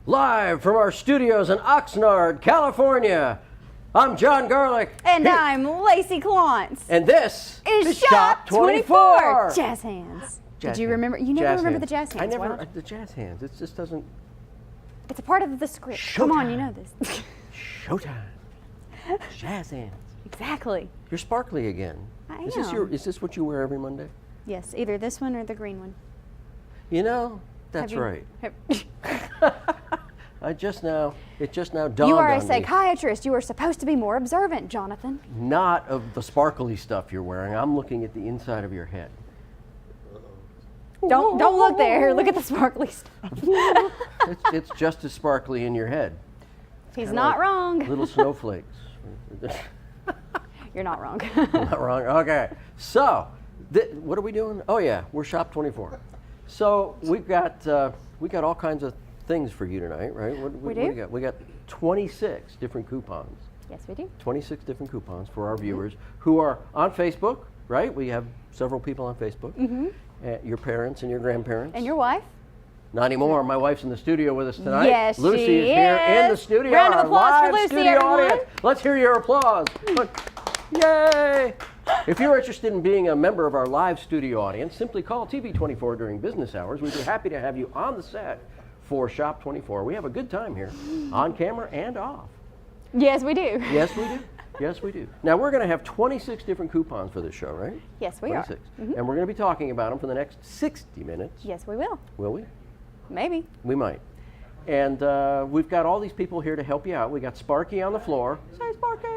Live from our studios in Oxnard, California. I'm John Garlic. And I'm Lacey Clontz. And this is Shop 24. Jazz hands. Did you remember? You never remember the jazz hands. I never, the jazz hands. It just doesn't. It's a part of the script. Come on, you know this. Showtime. Jazz hands. Exactly. You're sparkly again. I Is am. Is this what you wear every Monday? Yes, either this one or the green one. You know, that's Have you- right. have- It just now dawned You are a on me. psychiatrist. You are supposed to be more observant, Jonathan. Not of the sparkly stuff you're wearing. I'm looking at the inside of your head. Don't look there. Look at the sparkly stuff. It's just as sparkly in your head. He's Kinda not like wrong. Little snowflakes. You're not wrong. Not wrong. Okay. So, what are we doing? Oh yeah, we're Shop 24. So we've got all kinds of things for you tonight, right? What do you got? We got 26 different coupons. Yes, we do. 26 different coupons for our viewers who are on Facebook, right? We have several people on Facebook. Mm-hmm. Your parents and your grandparents. And your wife? Not anymore. My wife's in the studio with us tonight. Yes, Lucy she is here in the is. studio. Round of our applause for live Lucy, studio everyone. audience. Let's hear your applause. Yay! If you're interested in being a member of our live studio audience, simply call TV24 during business hours. We'd be happy to have you on the set for Shop 24. We have a good time here, on camera and off. Yes, we do. Yes, we do. Yes, we do. Now, we're going to have 26 different coupons for this show, right? Yes, we are. 26. And we're going to be talking about them for the next 60 minutes. Yes, we will. Will we? Maybe. We might. And we've got all these people here to help you out. We got Sparky on the floor. Say Sparky!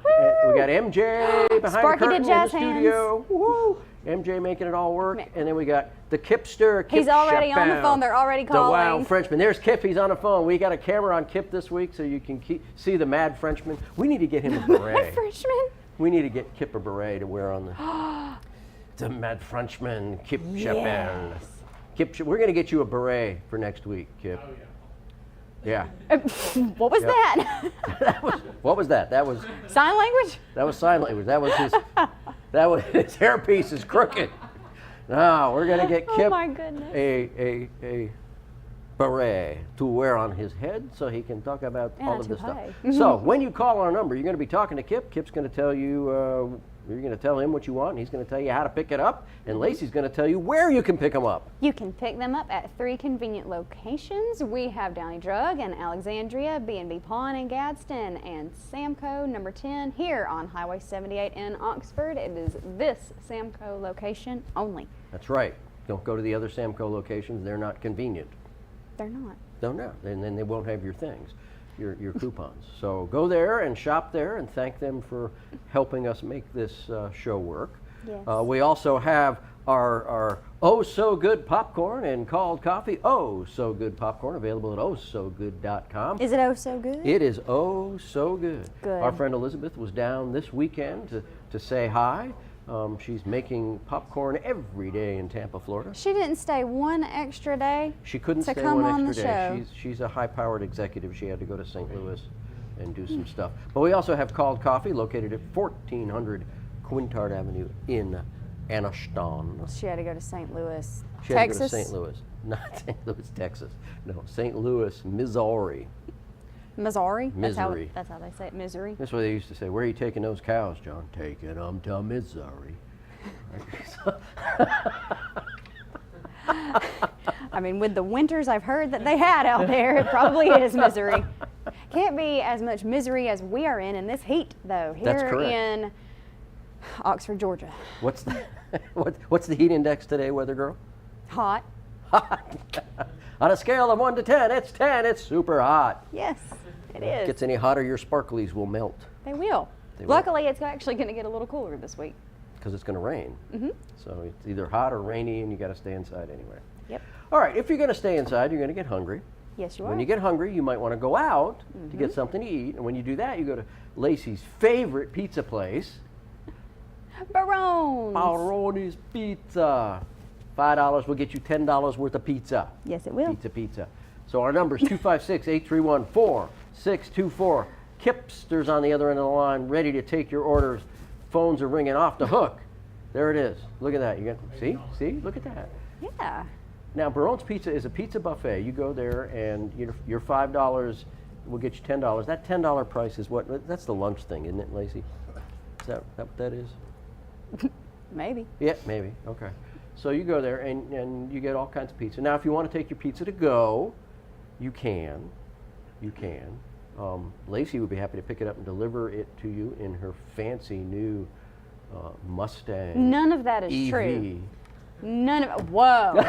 And we got MJ behind Sparky the curtain did in the jazz studio. Woo! MJ making it all work. And then we got the Kipster. Kip He's already on the Chappelle, phone. They're already the calling. Wild Frenchman. There's Kip. He's on the phone. We got a camera on Kip this week so you can see the Mad Frenchman. We need to get him a beret. Freshman. We need to get Kip a beret to wear on the Mad Frenchman, Kip Chappelle. Kip, we're going to get you a beret for next week, Kip. Oh, yeah. What was that? What was that? That was Sign language? That was sign language. That was his hairpiece is crooked. No, we're gonna get Kip my goodness. a beret to wear on his head so he can talk about all of this stuff. So when you call our number, you're gonna be talking to Kip. Kip's gonna tell you. You're going to tell him what you want, and he's going to tell you how to pick it up, and Lacey's going to tell you where you can pick them up. You can pick them up at 3 convenient locations. We have Downey Drug in Alexandria, B&B Pawn in Gadsden, and Samco number 10 here on Highway 78 in Oxford. It is this Samco location only. That's right. Don't go to the other Samco locations. They're not convenient. They're not. No. And then they won't have your things. Your coupons. So go there and shop there and thank them for helping us make this show work. Yes. We also have our Oh So Good popcorn and called coffee. Oh So Good popcorn available at ohsogood.com. Is it oh so good? It is oh so good. Good. Our friend Elizabeth was down this weekend to say hi. She's making popcorn every day in Tampa, Florida. She didn't stay one extra day. She couldn't to stay come one on extra the day. show. She's a high-powered executive. She had to go to St. Louis and do some stuff. But we also have Called Coffee located at 1400 Quintard Avenue in Anniston. She had to go to St. Louis, She had to go Texas. to St. Louis, not St. Louis, Texas. No, St. Louis, Missouri. Missouri? Missouri. That's how they say it, Missouri. That's what they used to say. Where are you taking those cows, John? Taking them to Missouri. I mean, with the winters I've heard that they had out there, it probably is misery. Can't be as much misery as we are in this heat, though, That's here correct. in Oxford, Georgia. What's the heat index today, weather girl? Hot. On a scale of 1 to 10, it's 10. It's super hot. Yes, it If it is. gets any hotter, your sparklies will melt They will. They will. Luckily, it's actually going to get a little cooler this week. because it's going to rain. So it's either hot or rainy, and you got to stay inside anyway. Yep. All right, if you're going to stay inside, you're going to get hungry. Yes, you are. When you get hungry, you might want to go out to get something to eat. And when you do that, you go to Lacey's favorite pizza place, Barones. Baroni's Pizza. $5 will get you $10 worth of pizza. Yes, it will. Pizza. So our number is 256-831-4624. Kipster's on the other end of the line, ready to take your orders. Phones are ringing off the hook. There it is. Look at that. You got see? Look at that. Yeah. Now, Barone's Pizza is a pizza buffet. You go there and your $5 will get you $10. That $10 price is what, that's the lunch thing, isn't it, Lacey? Is that what that is? Maybe. Yeah, maybe. Okay. So you go there and you get all kinds of pizza. Now, if you want to take your pizza to go, you can. You can. Lacey would be happy to pick it up and deliver it to you in her fancy new Mustang. None of that is EV. true. None of it. Whoa.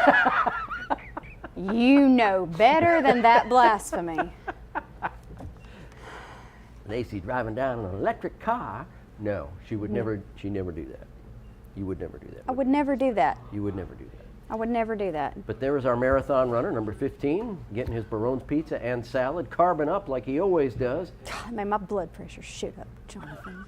You know better than that blasphemy. Lacey driving down in an electric car. No, she would never. She never do that. You would never do that. I would never do that. You would never do that. I would never do that. But there is our marathon runner, number 15, getting his Barone's Pizza and salad, carbing up like he always does. God, made my blood pressure shoot up, Jonathan.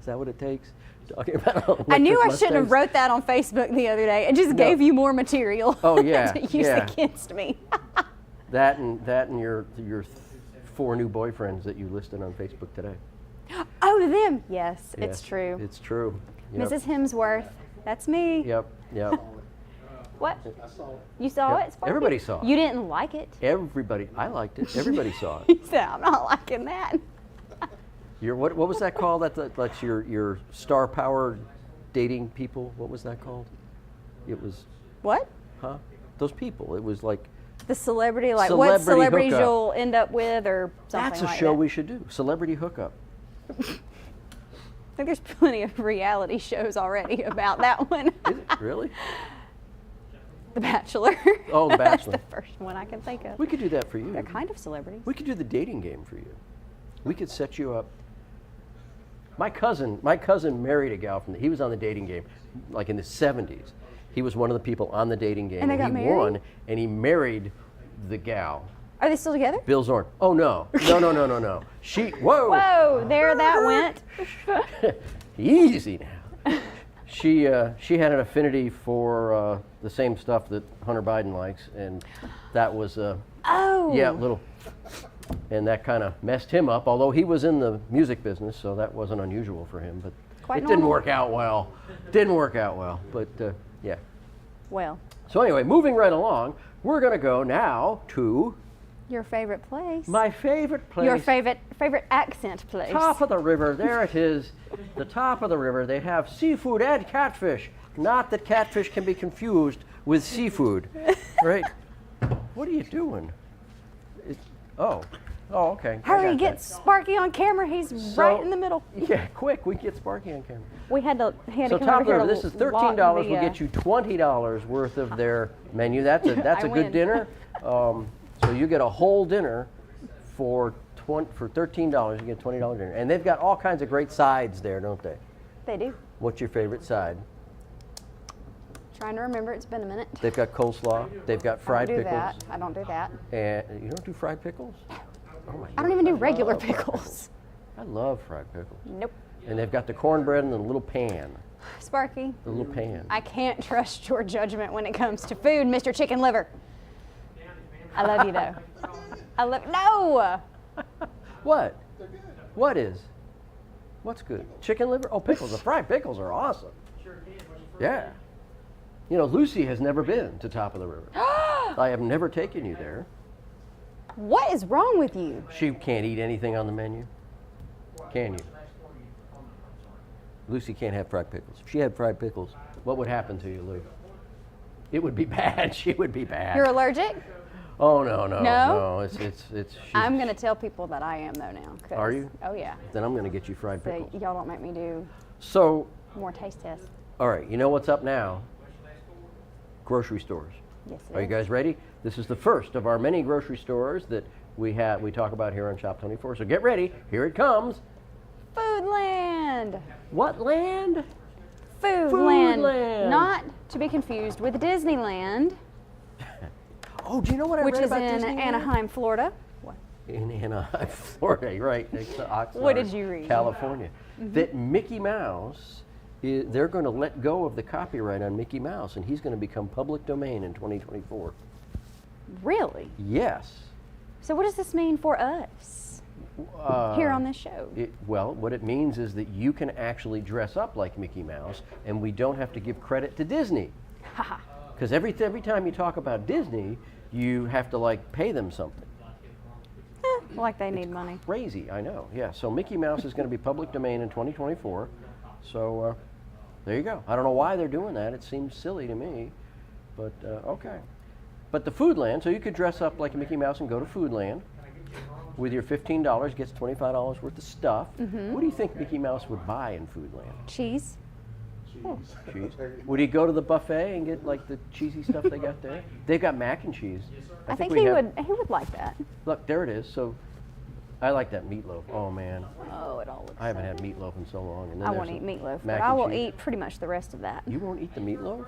Is that what it takes? Talking about I knew I electric shouldn't have Mustangs? wrote that on Facebook the other day. It just gave you more material Oh, yeah, to use yeah. against me. That and your 4 new boyfriends that you listed on Facebook today. Oh, them. Yes, Yes, it's true. It's true. Yep. Mrs. Hemsworth. That's me. Yep. Yep. What? You saw Yep. it, Sparky? Everybody saw it. You didn't like it? Everybody. I liked it. Everybody saw it. He said, I'm not liking that. Your what was that called? That's your star power dating people. What was that called? It was What? those people. It was like The celebrity, like what Celebrity celebrities hookup. you'll end up with or something that's a like show that. we should do. Celebrity hookup. I think there's plenty of reality shows already about that one. Is it really? The Bachelor. Oh, The Bachelor. That's the first one I can think of. We could do that for you. They're kind of celebrities. We could do the dating game for you. We could set you up. My cousin married a gal he was on the dating game, like in the 70s. He was one of the people on the dating game. And they got he married? won, and he married the gal, Are they still together? Bill Zorn. Oh no, no. Whoa. Whoa, there that went. Easy now. She had an affinity for the same stuff that Hunter Biden likes, and that was Oh. yeah, little, and that kind of messed him up. Although he was in the music business, so that wasn't unusual for him. But Quite it didn't normal. work out well. Didn't work out well. But yeah. Well, So anyway, moving right along, we're going to go now to your favorite place. my favorite place. Your favorite accent place. Top of the river, there it is. The top of the river, they have seafood and catfish. Not that catfish can be confused with seafood, right? What are you doing? Oh, okay. I Hurry, got get that. Sparky on camera. He's right in the middle. Yeah, quick, we get Sparky on camera. We had to So come top over of the here river, to this is lock $13. the, We'll get you $20 worth of their menu. That's a I good win. dinner. So you get a whole dinner for $13. You get a $20 dinner, and they've got all kinds of great sides there, don't they? They do. What's your favorite side? Trying to remember. It's been a minute. They've got coleslaw. They've got fried I don't do pickles. that. I don't do that. And you don't do fried pickles? Oh my I don't even do goodness, regular love fried pickles. I love fried pickles. Nope. And they've got the cornbread in the little pan. Sparky, The little pan. I can't trust your judgment when it comes to food, Mr. Chicken Liver. I love you though. No. What? What is? What's good? Chicken liver? Oh, pickles. The fried pickles are awesome. Yeah. You know, Lucy has never been to Top of the River. I have never taken you there. What is wrong with you? She can't eat anything on the menu. Can you? Lucy can't have fried pickles. If she had fried pickles, what would happen to you, Lou? It would be bad. She would be bad. You're allergic? Oh no. No? It's. I'm gonna tell people that I am though now. 'Cause- Are you? Oh yeah. Then I'm going to get you fried So pickles. y'all don't make me do So, more taste tests. all right. You know what's up now? Grocery stores. Yes. it Are you is. guys ready? This is the first of our many grocery stores that we talk about here on Shop 24. So get ready. Here it comes. Foodland. What land? Foodland. Foodland. Not to be confused with Disneyland, Oh, do you know what I which read is about in Disneyland? Anaheim, Florida. In Anaheim, Florida, right next to Oxnard, What did you read? California. That Mickey Mouse, they're going to let go of the copyright on Mickey Mouse, and he's going to become public domain in 2024. Really? Yes. So what does this mean for us here on this show? Well, what it means is that you can actually dress up like Mickey Mouse, and we don't have to give credit to Disney. Haha. Because every time you talk about Disney, you have to like pay them something. Like they need money. Crazy, I know. Yeah. So Mickey Mouse is going to be public domain in 2024. So there you go. I don't know why they're doing that. It seems silly to me, but okay. But the Foodland, so you could dress up like a Mickey Mouse and go to Foodland. With your $15, gets $25 worth of stuff. What do you think Mickey Mouse would buy in Foodland? Cheese. Cheese. Would he go to the buffet and get like the cheesy stuff they got there? They've got mac and cheese. I think we he have- would. He would like that. Look, there it is. So I like that meatloaf. Oh man, Oh, it all looks. I haven't so had good. meatloaf in so long. And then I there's won't eat some meatloaf, mac but I and will cheese. eat pretty much the rest of that. You won't eat the meatloaf?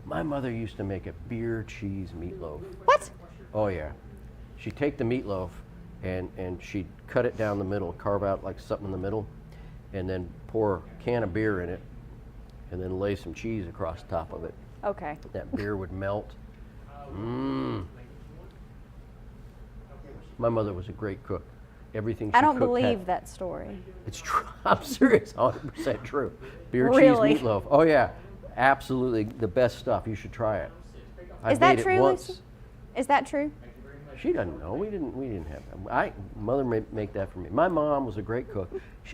My mother used to make a beer cheese meatloaf. What? Oh yeah. She'd take the meatloaf and she'd cut it down the middle, carve out like something in the middle, and then pour a can of beer in it, and then lay some cheese across the top of it. Okay. That beer would melt. Mmm. My mother was a great cook. Everything she I don't cooked believe had, that story. It's true. I'm serious. 100% true. Beer Really? cheese meatloaf. Oh yeah, absolutely the best stuff. You should try it. I Is that made true, it once. Lucy? Is that true? She doesn't know. We didn't have that. Mother make that for me. My mom was a great cook.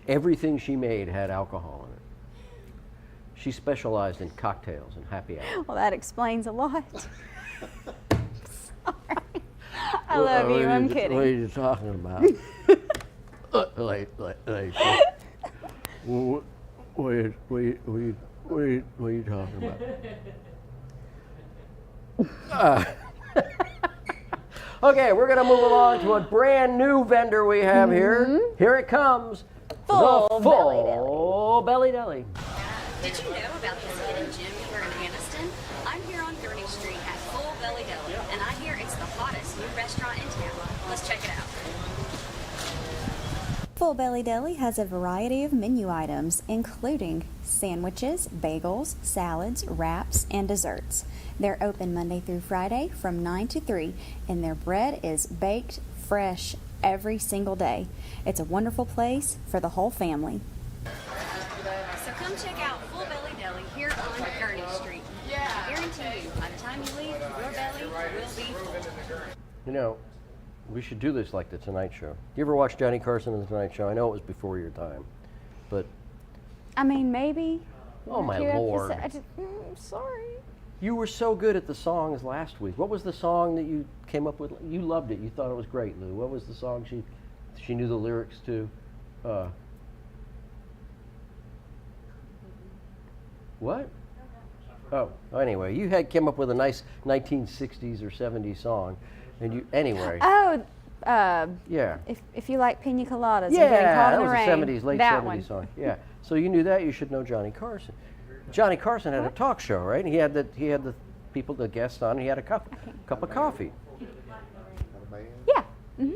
Everything she made had alcohol in it. She specialized in cocktails and happy hour. Well, that explains a lot. Sorry. I love you. I'm kidding. What are you talking about? What are you talking about? Okay, we're going to move along to a brand new vendor we have here. Here it comes. Full the Belly Full Belly Deli. Did you know about this hidden gem here in Anniston? I'm here on Gurney Street at Full Belly Deli, and I hear it's the hottest new restaurant in town. Let's check it out. Full Belly Deli has a variety of menu items, including sandwiches, bagels, salads, wraps, and desserts. They're open Monday through Friday from 9 to 3, and their bread is baked fresh every single day. It's a wonderful place for the whole family. So come check out Full Belly Deli here on Gurney Street. I guarantee you, by the time you leave, your belly will be full. You know, we should do this like the Tonight Show. You ever watch Johnny Carson and the Tonight Show? I know it was before your time, but I mean, maybe. Oh, my Cute Lord. episode. Sorry. you were so good at the songs last week. What was the song that you came up with? You loved it. You thought it was great, Lou. What was the song she knew the lyrics to? What? Oh, anyway, you came up with a nice 1960s or 70s song, and you anyway. Oh, Yeah. if you like pina coladas and getting caught that in the was rain. a 70s, late that 70s one. song. Yeah. So you knew that. You should know Johnny Carson. Johnny Carson had a talk show, right? He had the people, the guests on. And he had a cup of coffee. Yeah. Mm-hmm.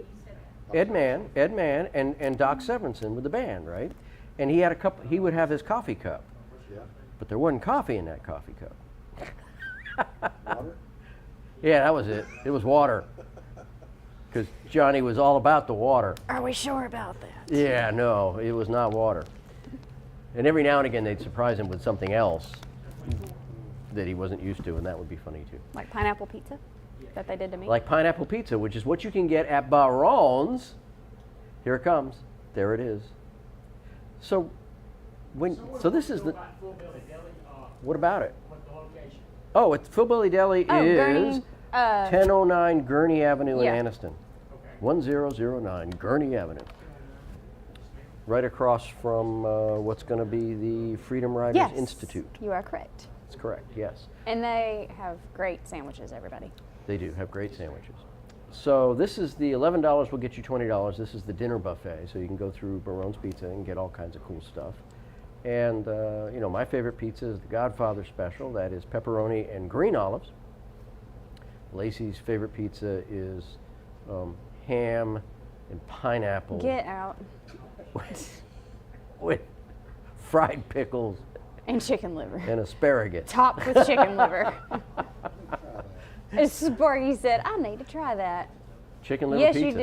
Ed Mann, and Doc Severinsen with the band, right? And he had a cup. He would have his coffee cup, but there wasn't coffee in that coffee cup. Water? Yeah, that was it. It was water, because Johnny was all about the water. Are we sure about that? Yeah, no, it was not water. And every now and again, they'd surprise him with something else that he wasn't used to, and that would be funny too. Like pineapple pizza that they did to me? Like pineapple pizza, which is what you can get at Baron's. Here it comes. There it is. So, this is the. What about it? Oh, it's Full Belly Deli Oh, is Gurney, 1009 Gurney Avenue yeah. in Anniston. 1009 Gurney Avenue. Right across from what's going to be the Freedom Riders Yes. Institute. You are correct. That's correct, yes. And they have great sandwiches, everybody. They do have great sandwiches. So this is the $11 will get you $20. This is the dinner buffet, so you can go through Baron's Pizza and get all kinds of cool stuff. And my favorite pizza is the Godfather Special. That is pepperoni and green olives. Lacey's favorite pizza is ham and pineapple Get out. with fried pickles And chicken liver. and asparagus. Topped with chicken liver. Sparky said, I need to try that. Chicken liver Yes, pizza. you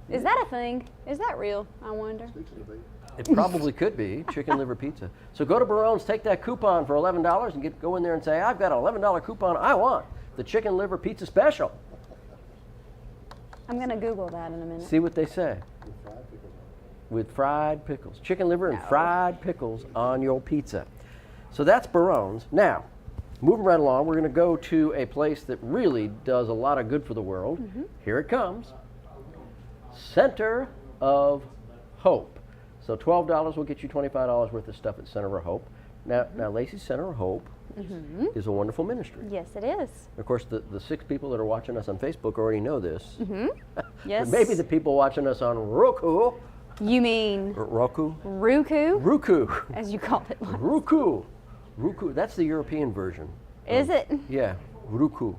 do. Is that a thing? Is that real? I wonder. Fixing to be. It probably could be chicken liver pizza. So go to Barone's, take that coupon for $11 and go in there and say, I've got an $11 coupon. I want the chicken liver pizza special. I'm going to Google that in a minute. See what they say. With fried pickles. Chicken liver and fried pickles on your pizza. So that's Barone's. Now, moving right along, we're going to go to a place that really does a lot of good for the world. Here it comes. Center of Hope. So $12 will get you $25 worth of stuff at Center of Hope. Now Lacey's Center of Hope is a wonderful ministry. Yes, it is. Of course, the 6 people that are watching us on Facebook already know this. Yes. But maybe the people watching us on Roku. You mean Roku? Roku, Roku. as you called it once. Roku. Roku. That's the European version. Is it? Yeah, Roku.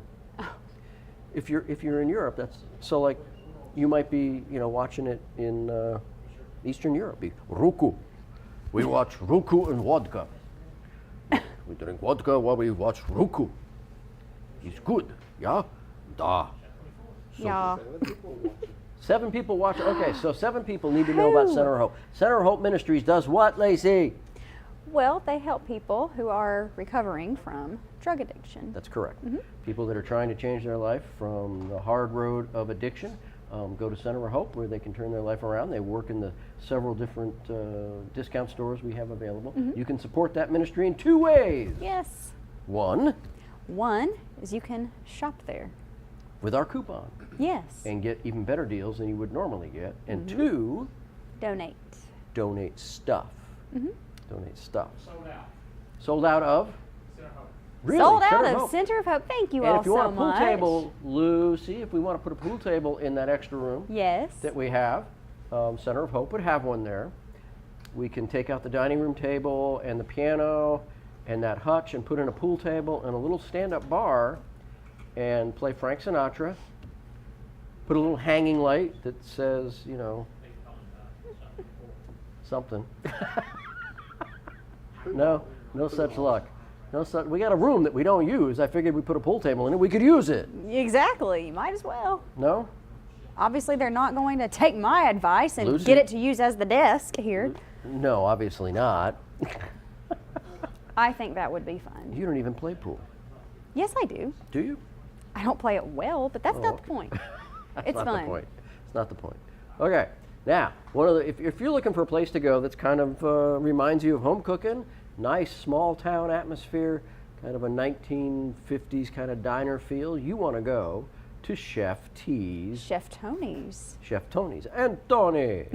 If you're in Europe, that's so like you might be watching it in Eastern Europe. Be Roku. We watch Roku and vodka. We drink vodka while we watch Roku. It's good, yeah, da. Yeah. 7 people watch. Okay, so 7 people need to know about Center of Hope. Center of Hope Ministries does what, Lacey? Well, they help people who are recovering from drug addiction. That's correct. People that are trying to change their life from the hard road of addiction go to Center of Hope where they can turn their life around. They work in the several different discount stores we have available. You can support that ministry in 2 ways. Yes. One, is you can shop there. with our coupon Yes. and get even better deals than you would normally get. And 2, Donate. donate stuff. Donate stuff. Sold out of? Really? Sold out Center of Hope. Center of Hope. Thank you And all if you so want a pool much. table, Lucy, if we want to put a pool table in that extra room Yes. that we have, Center of Hope would have one there. We can take out the dining room table and the piano and that hutch and put in a pool table and a little stand-up bar and play Frank Sinatra. Put a little hanging light that says, something. No such luck. We got a room that we don't use. I figured we put a pool table in it. We could use it. Exactly. You might as well. No? Obviously, they're not going to take my advice and Lucy? get it to use as the desk here. No, obviously not. I think that would be fun. You don't even play pool, Yes, I do. do you? I don't play it well, but that's Oh, not the point. That's It's not fun. the point. It's not the point. Okay. Now, if you're looking for a place to go that's kind of reminds you of home cooking, nice small town atmosphere, kind of a 1950s kind of diner feel, you want to go to Chef T's. Chef Tony's. Chef Tony's. And Tony.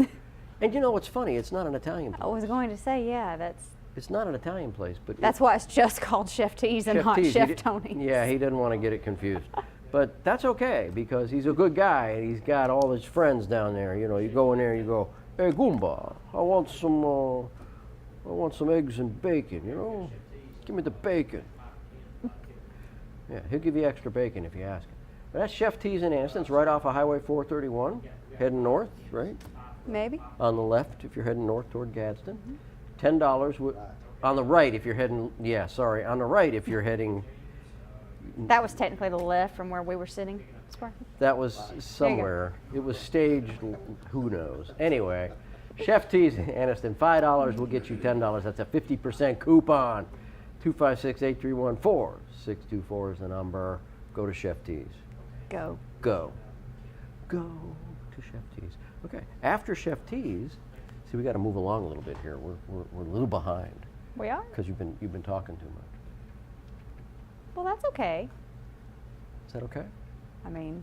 And you know what's funny? It's not an Italian I place. was going to say, yeah, It's not an Italian place, but that's why it's just called Chef T's and not T's, he Chef di- Tony's. Yeah, he didn't want to get it confused. But that's okay because he's a good guy and he's got all his friends down there. You go in there and you go, hey Goomba, I want some eggs and bacon, Give me the bacon. Yeah, he'll give you extra bacon if you ask him. But that's Chef T's in Anniston. It's right off of Highway 431, heading north, right? Maybe. On the left if you're heading north toward Gadsden. $10 on the right if you're heading, on the right if you're heading. That was technically the left from where we were sitting, Sparky. That was somewhere. It was staged, who knows. Anyway, Chef T's in Anniston, $5 will get you $10. That's a 50% coupon. 256-8314. 624 is the number. Go to Chef T's. Go. Go to Chef T's. Okay, after Chef T's, see, we got to move along a little bit here. We're a little behind We are? because you've been talking too much. Well, that's okay. Is that okay? I mean,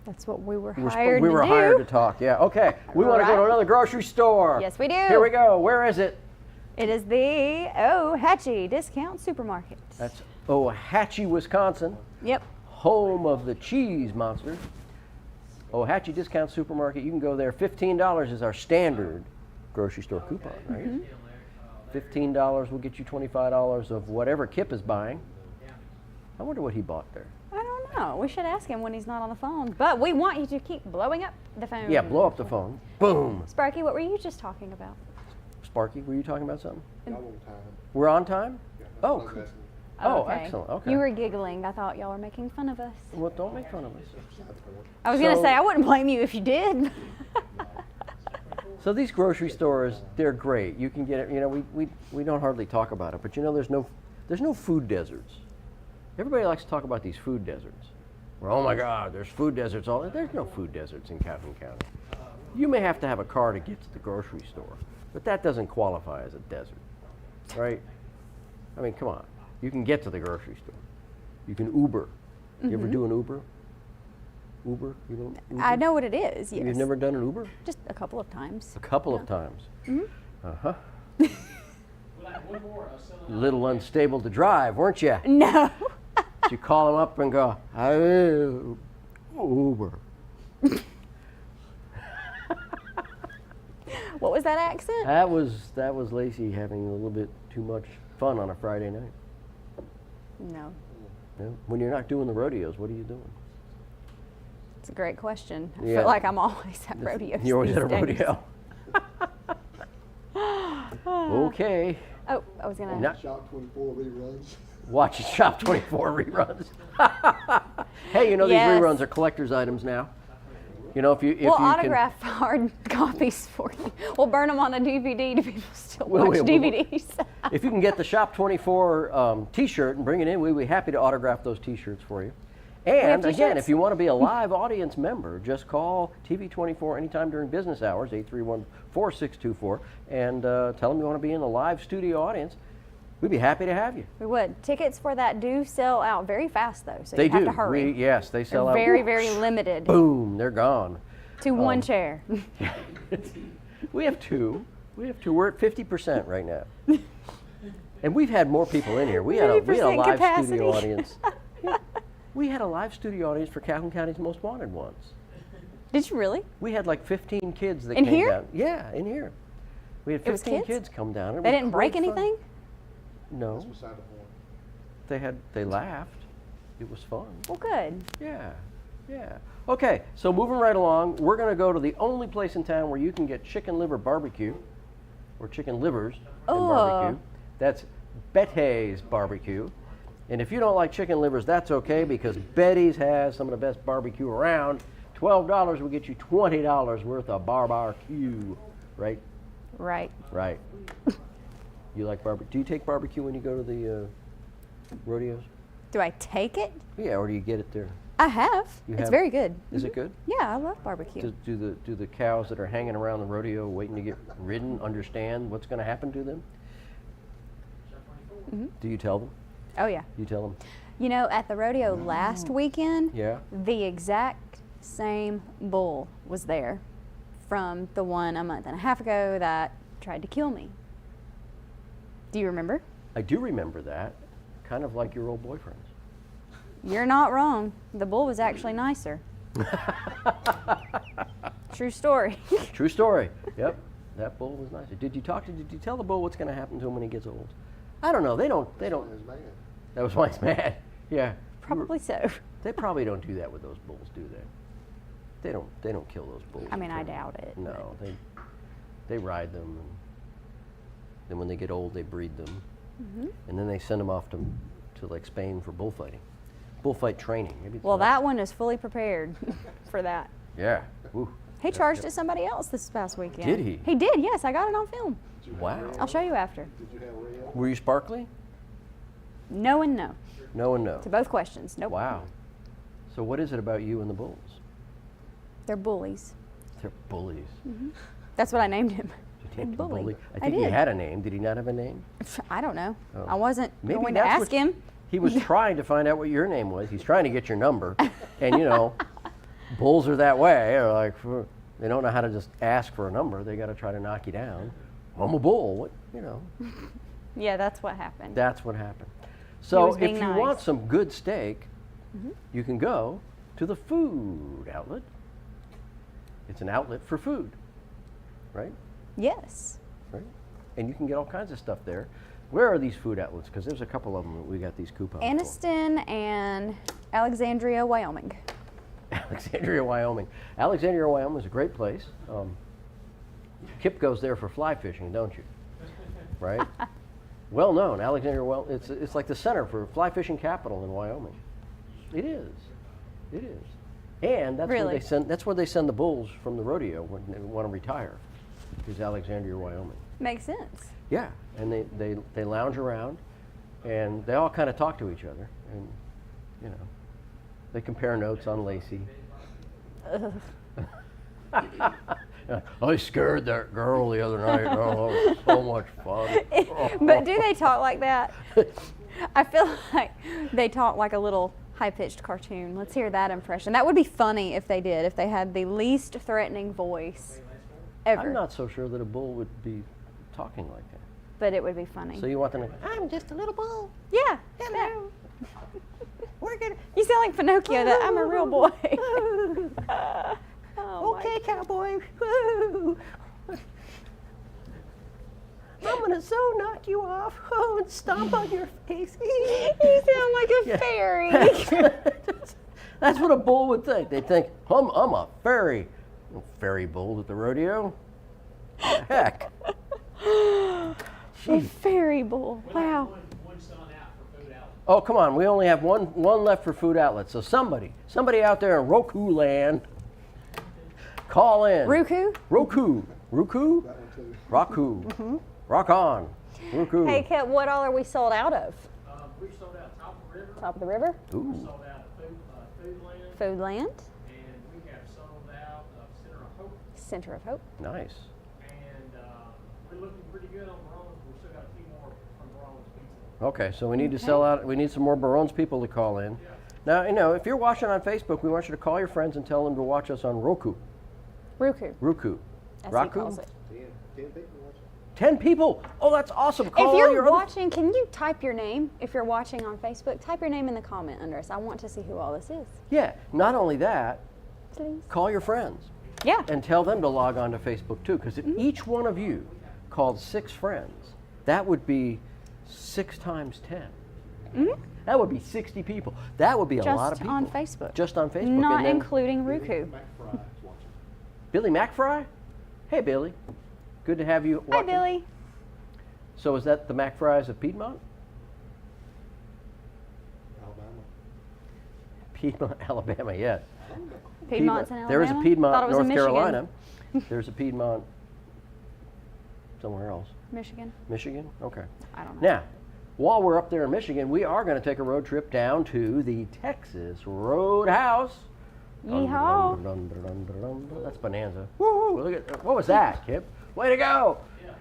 that's what we were We were hired to do. hired to talk. Yeah. Okay. We want to go to Right. another grocery store. Yes, we do. Here we go. Where is it? It is the Ohatchee Discount Supermarket. That's Ohatchee, Wisconsin, Yep. home of the cheese monster. Ohatchee Discount Supermarket. You can go there. $15 is our standard grocery store coupon, right? $15 will get you $25 of whatever Kip is buying. I wonder what he bought there. I don't know. We should ask him when he's not on the phone. But we want you to keep blowing up the phone. Yeah, blow up the phone. Boom. Sparky, what were you just talking about? Sparky, were you talking about something? Y'all on time. We're on time? Oh, I was cool. asking. Oh, Okay. excellent. Okay. You were giggling. I thought y'all were making fun of us. Well, don't make fun of us. I was going to So- say, I wouldn't blame you if you did. So these grocery stores, they're great. You can get it. You know, we don't hardly talk about it, but you know, there's no food deserts. Everybody likes to talk about these food deserts. Well, oh my God, there's food deserts all. There's no food deserts in Calhoun County. You may have to have a car to get to the grocery store, but that doesn't qualify as a desert, right? I mean, come on. You can get to the grocery store. You can Uber. You ever do an Uber? Uber? You don't Uber? I know what it is, yes. You've never done an Uber? Just a couple of times. A couple of times. Uh-huh. Little unstable to drive, weren't you? No. You call them up and go, "Hello, Uber." What was that accent? That was Lacey having a little bit too much fun on a Friday night. No. No? When you're not doing the rodeos, what are you doing? It's a great question. I Yeah. feel like I'm always at rodeos. You're always these at a days. rodeo. Okay. Oh, I was gonna. Not Shop 24 reruns. watch Shop 24 reruns. Hey, you know these Yes. reruns are collector's items now. You know, if We'll you autograph hard copies for you. We'll burn them on a DVD to people still Will watch we? DVDs. if you can get the Shop 24 T-shirt and bring it in, we'd be happy to autograph those T-shirts for you. And again, t-shirts. if you want to be a live audience member, just call TV24 anytime during business hours, 831-4624, and tell them you want to be in the live studio audience. We'd be happy to have you. We would. Tickets for that do sell out very fast, though, so They you have do. to hurry. Yes, they sell They're out. very, Whoosh, very limited Boom, they're gone. to one chair. We have two. We're at 50% right now. And we've had more people in here. We had a 50% live capacity. studio audience. Yeah. We had a live studio audience for Calhoun County's Most Wanted once. Did you really? We had like 15 kids that In came here? down. Yeah, in here. We had It was 15 kids? kids come down. It They was didn't break great fun. anything? No, Beside the point. they laughed. It was fun. Well, good. Yeah, yeah. Okay, so moving right along, we're going to go to the only place in town where you can get chicken liver barbecue, or chicken livers and barbecue. That's Betty's Barbecue. And if you don't like chicken livers, that's okay, because Betty's has some of the best barbecue around. $12 will get you $20 worth of barbecue, right? Right. Right. You like barbecue? Do you take barbecue when you go to the rodeos? Do I take it? Yeah, or do you get it there? I have. You It's have? very good. Is it good? Yeah, I love barbecue. Do the cows that are hanging around the rodeo waiting to get ridden understand what's going to happen to them? Do you tell them? Oh, yeah. You tell them? You know, at the rodeo last weekend, Yeah. the exact same bull was there from the one a month and a half ago that tried to kill me. Do you remember? I do remember that. Kind of like your old boyfriends. You're not wrong. The bull was actually nicer. True story. True story. Yep. That bull was nice. Did you tell the bull what's going to happen to him when he gets old? I don't know. They don't. It's mad. That was why he's mad. Yeah. Probably so. They probably don't do that with those bulls, do they? They don't kill those bulls. I mean, I doubt it. No, they ride them, and then when they get old, they breed them, and then they send them off to like Spain for bullfighting, bullfight training. Maybe. It's Well, not- that one is fully prepared for that. Yeah. Ooh. He charged it somebody else this past weekend. Did he? He did, yes. I got it on film. Wow. I'll show you after. Did you have Ray? Were you sparkly? No and no No and no. to both questions. Nope. Wow. So what is it about you and the bulls? They're bullies. They're bullies. That's what I named him. You named him Bully. Bully. I I think he did. had a name. Did he not have a name? I don't know. Oh. I wasn't Maybe going to that's ask what- him. He was trying to find out what your name was. He's trying to get your number. And you know, bulls are that way. They're like, they don't know how to just ask for a number. They got to try to knock you down. I'm a bull. What, you know, Yeah, that's what happened. that's what happened. So was if being you nice. want some good steak, you can go to the food outlet. It's an outlet for food, right? Yes. Right? And you can get all kinds of stuff there. Where are these food outlets? Because there's a couple of them that we got these coupons for. Anniston and Alexandria, Wyoming. Alexandria, Wyoming. Alexandria, Wyoming is a great place. Kip goes there for fly fishing, don't you? Right? Well known. Alexandria, it's like the center for fly fishing capital in Wyoming. It is. It is. And that's where Really? they send the bulls from the rodeo when they want to retire. is Alexandria, Wyoming. Makes sense. Yeah, and they lounge around, and they all kind of talk to each other, and you know, they compare notes on Lacey. I scared that girl the other night. Oh, it was so much fun. But do they talk like that? I feel like they talk like a little high-pitched cartoon. Let's hear that impression. That would be funny if they did, if they had the least threatening voice ever. I'm not so sure that a bull would be talking like that. But it would be funny. So you want them to, I'm just a little bull. Yeah. Hello. We're gonna. You sound like Pinocchio, that I'm a real boy. Oh, Okay, cowboy. Woo. I'm gonna so knock you off and stomp on your face. You sound like a Yeah. fairy. That's what a bull would think. They'd think, I'm a fairy. No fairy bulls at the rodeo. Heck. A Jeez. fairy bull. Wow. Oh, come on. We only have one left for food outlets. So somebody out there in Roku land, call in. Roku? Roku. Roku? That one too. Roku. Rock on. Roku. Hey, Kit, what all are we sold out of? We sold out Top of the River, Top of the river? Ooh. sold out Foodland, Foodland? and we have sold out of Center of Hope, Center of Hope. Nice. and we're looking pretty good on Barone's. We've still got a few more from Barone's Pizza. Okay, so we need to sell out. We need some more Barone's people to call in. Now, you know, if you're watching on Facebook, we want you to call your friends and tell them to watch us on Roku. Roku, Roku. as he Roku? calls it. 10 people watching. 10 people. Oh, that's awesome. Call If all you're your other- watching, can you type your name? If you're watching on Facebook, type your name in the comment under us. I want to see who all this is. Yeah, not only that, Please. call your friends Yeah. and tell them to log on to Facebook too, because if each one of you called 6 friends, that would be 6 times 10. That would be 60 people. That would be a lot of Just people. on Facebook. Just on Facebook. Not and then including Roku. Mac Fry's watching. Billy McFry? Hey, Billy. Good to have you Hi, watching. Billy. So is that the McFries of Piedmont? Alabama. Piedmont, Alabama, yes. Piedmont's in Alabama? There is a Thought Piedmont, it was North in Michigan. Carolina. There's a Piedmont somewhere else. Michigan? Michigan? Okay. I don't know. Now, while we're up there in Michigan, we are going to take a road trip down to the Texas Roadhouse. Yeehaw. That's Bonanza. Woo-hoo. Look at, what was that, Kip? Way to go.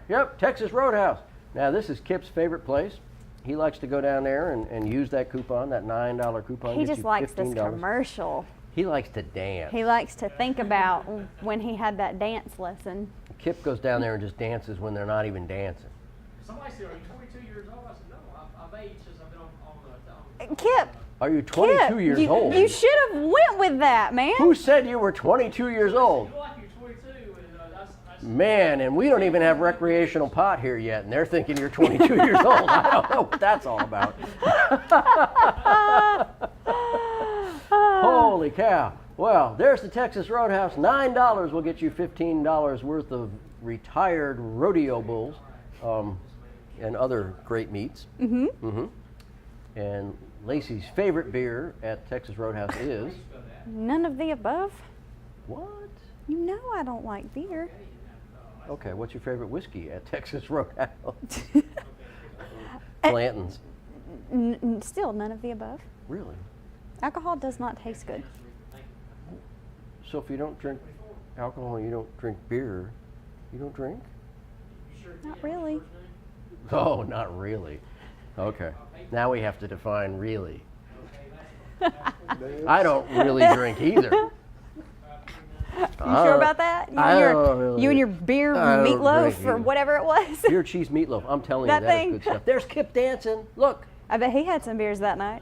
Yep, Texas Roadhouse. Now, this is Kip's favorite place. He likes to go down there and use that coupon, that $9 coupon. He gets just you likes this $15. commercial. He likes to dance. He likes to think about when he had that dance lesson. Kip goes down there and just dances when they're not even dancing. Somebody said, "Are you 22 years old?" I said, "No, I've aged since I've been on the." Kip, Are you 22 Kip, years you, old? You should have went with that, man. Who said you were 22 years old? You look like you're 22, and that's Man, and we don't even have recreational pot here yet, and they're thinking you're 22 years old. I don't know what that's all about. Holy cow. Well, there's the Texas Roadhouse. $9 will get you $15 worth of retired rodeo bulls and other great meats. And Lacey's favorite beer at Texas Roadhouse is None of the above. what? You know I don't like beer. Okay, what's your favorite whiskey at Texas Roadhouse? Blanton's. Still none of the above. Really? Alcohol does not taste good. So if you don't drink alcohol, you don't drink beer, you don't drink? Not really. Oh, not really. Okay. Now we have to define really. I don't really drink either. You sure about that? You I and your, don't really- you and your beer I don't meatloaf drink or either. whatever it was. Beer, cheese, meatloaf. I'm telling That you, that is thing? good stuff. There's Kip dancing. Look. I bet he had some beers that night.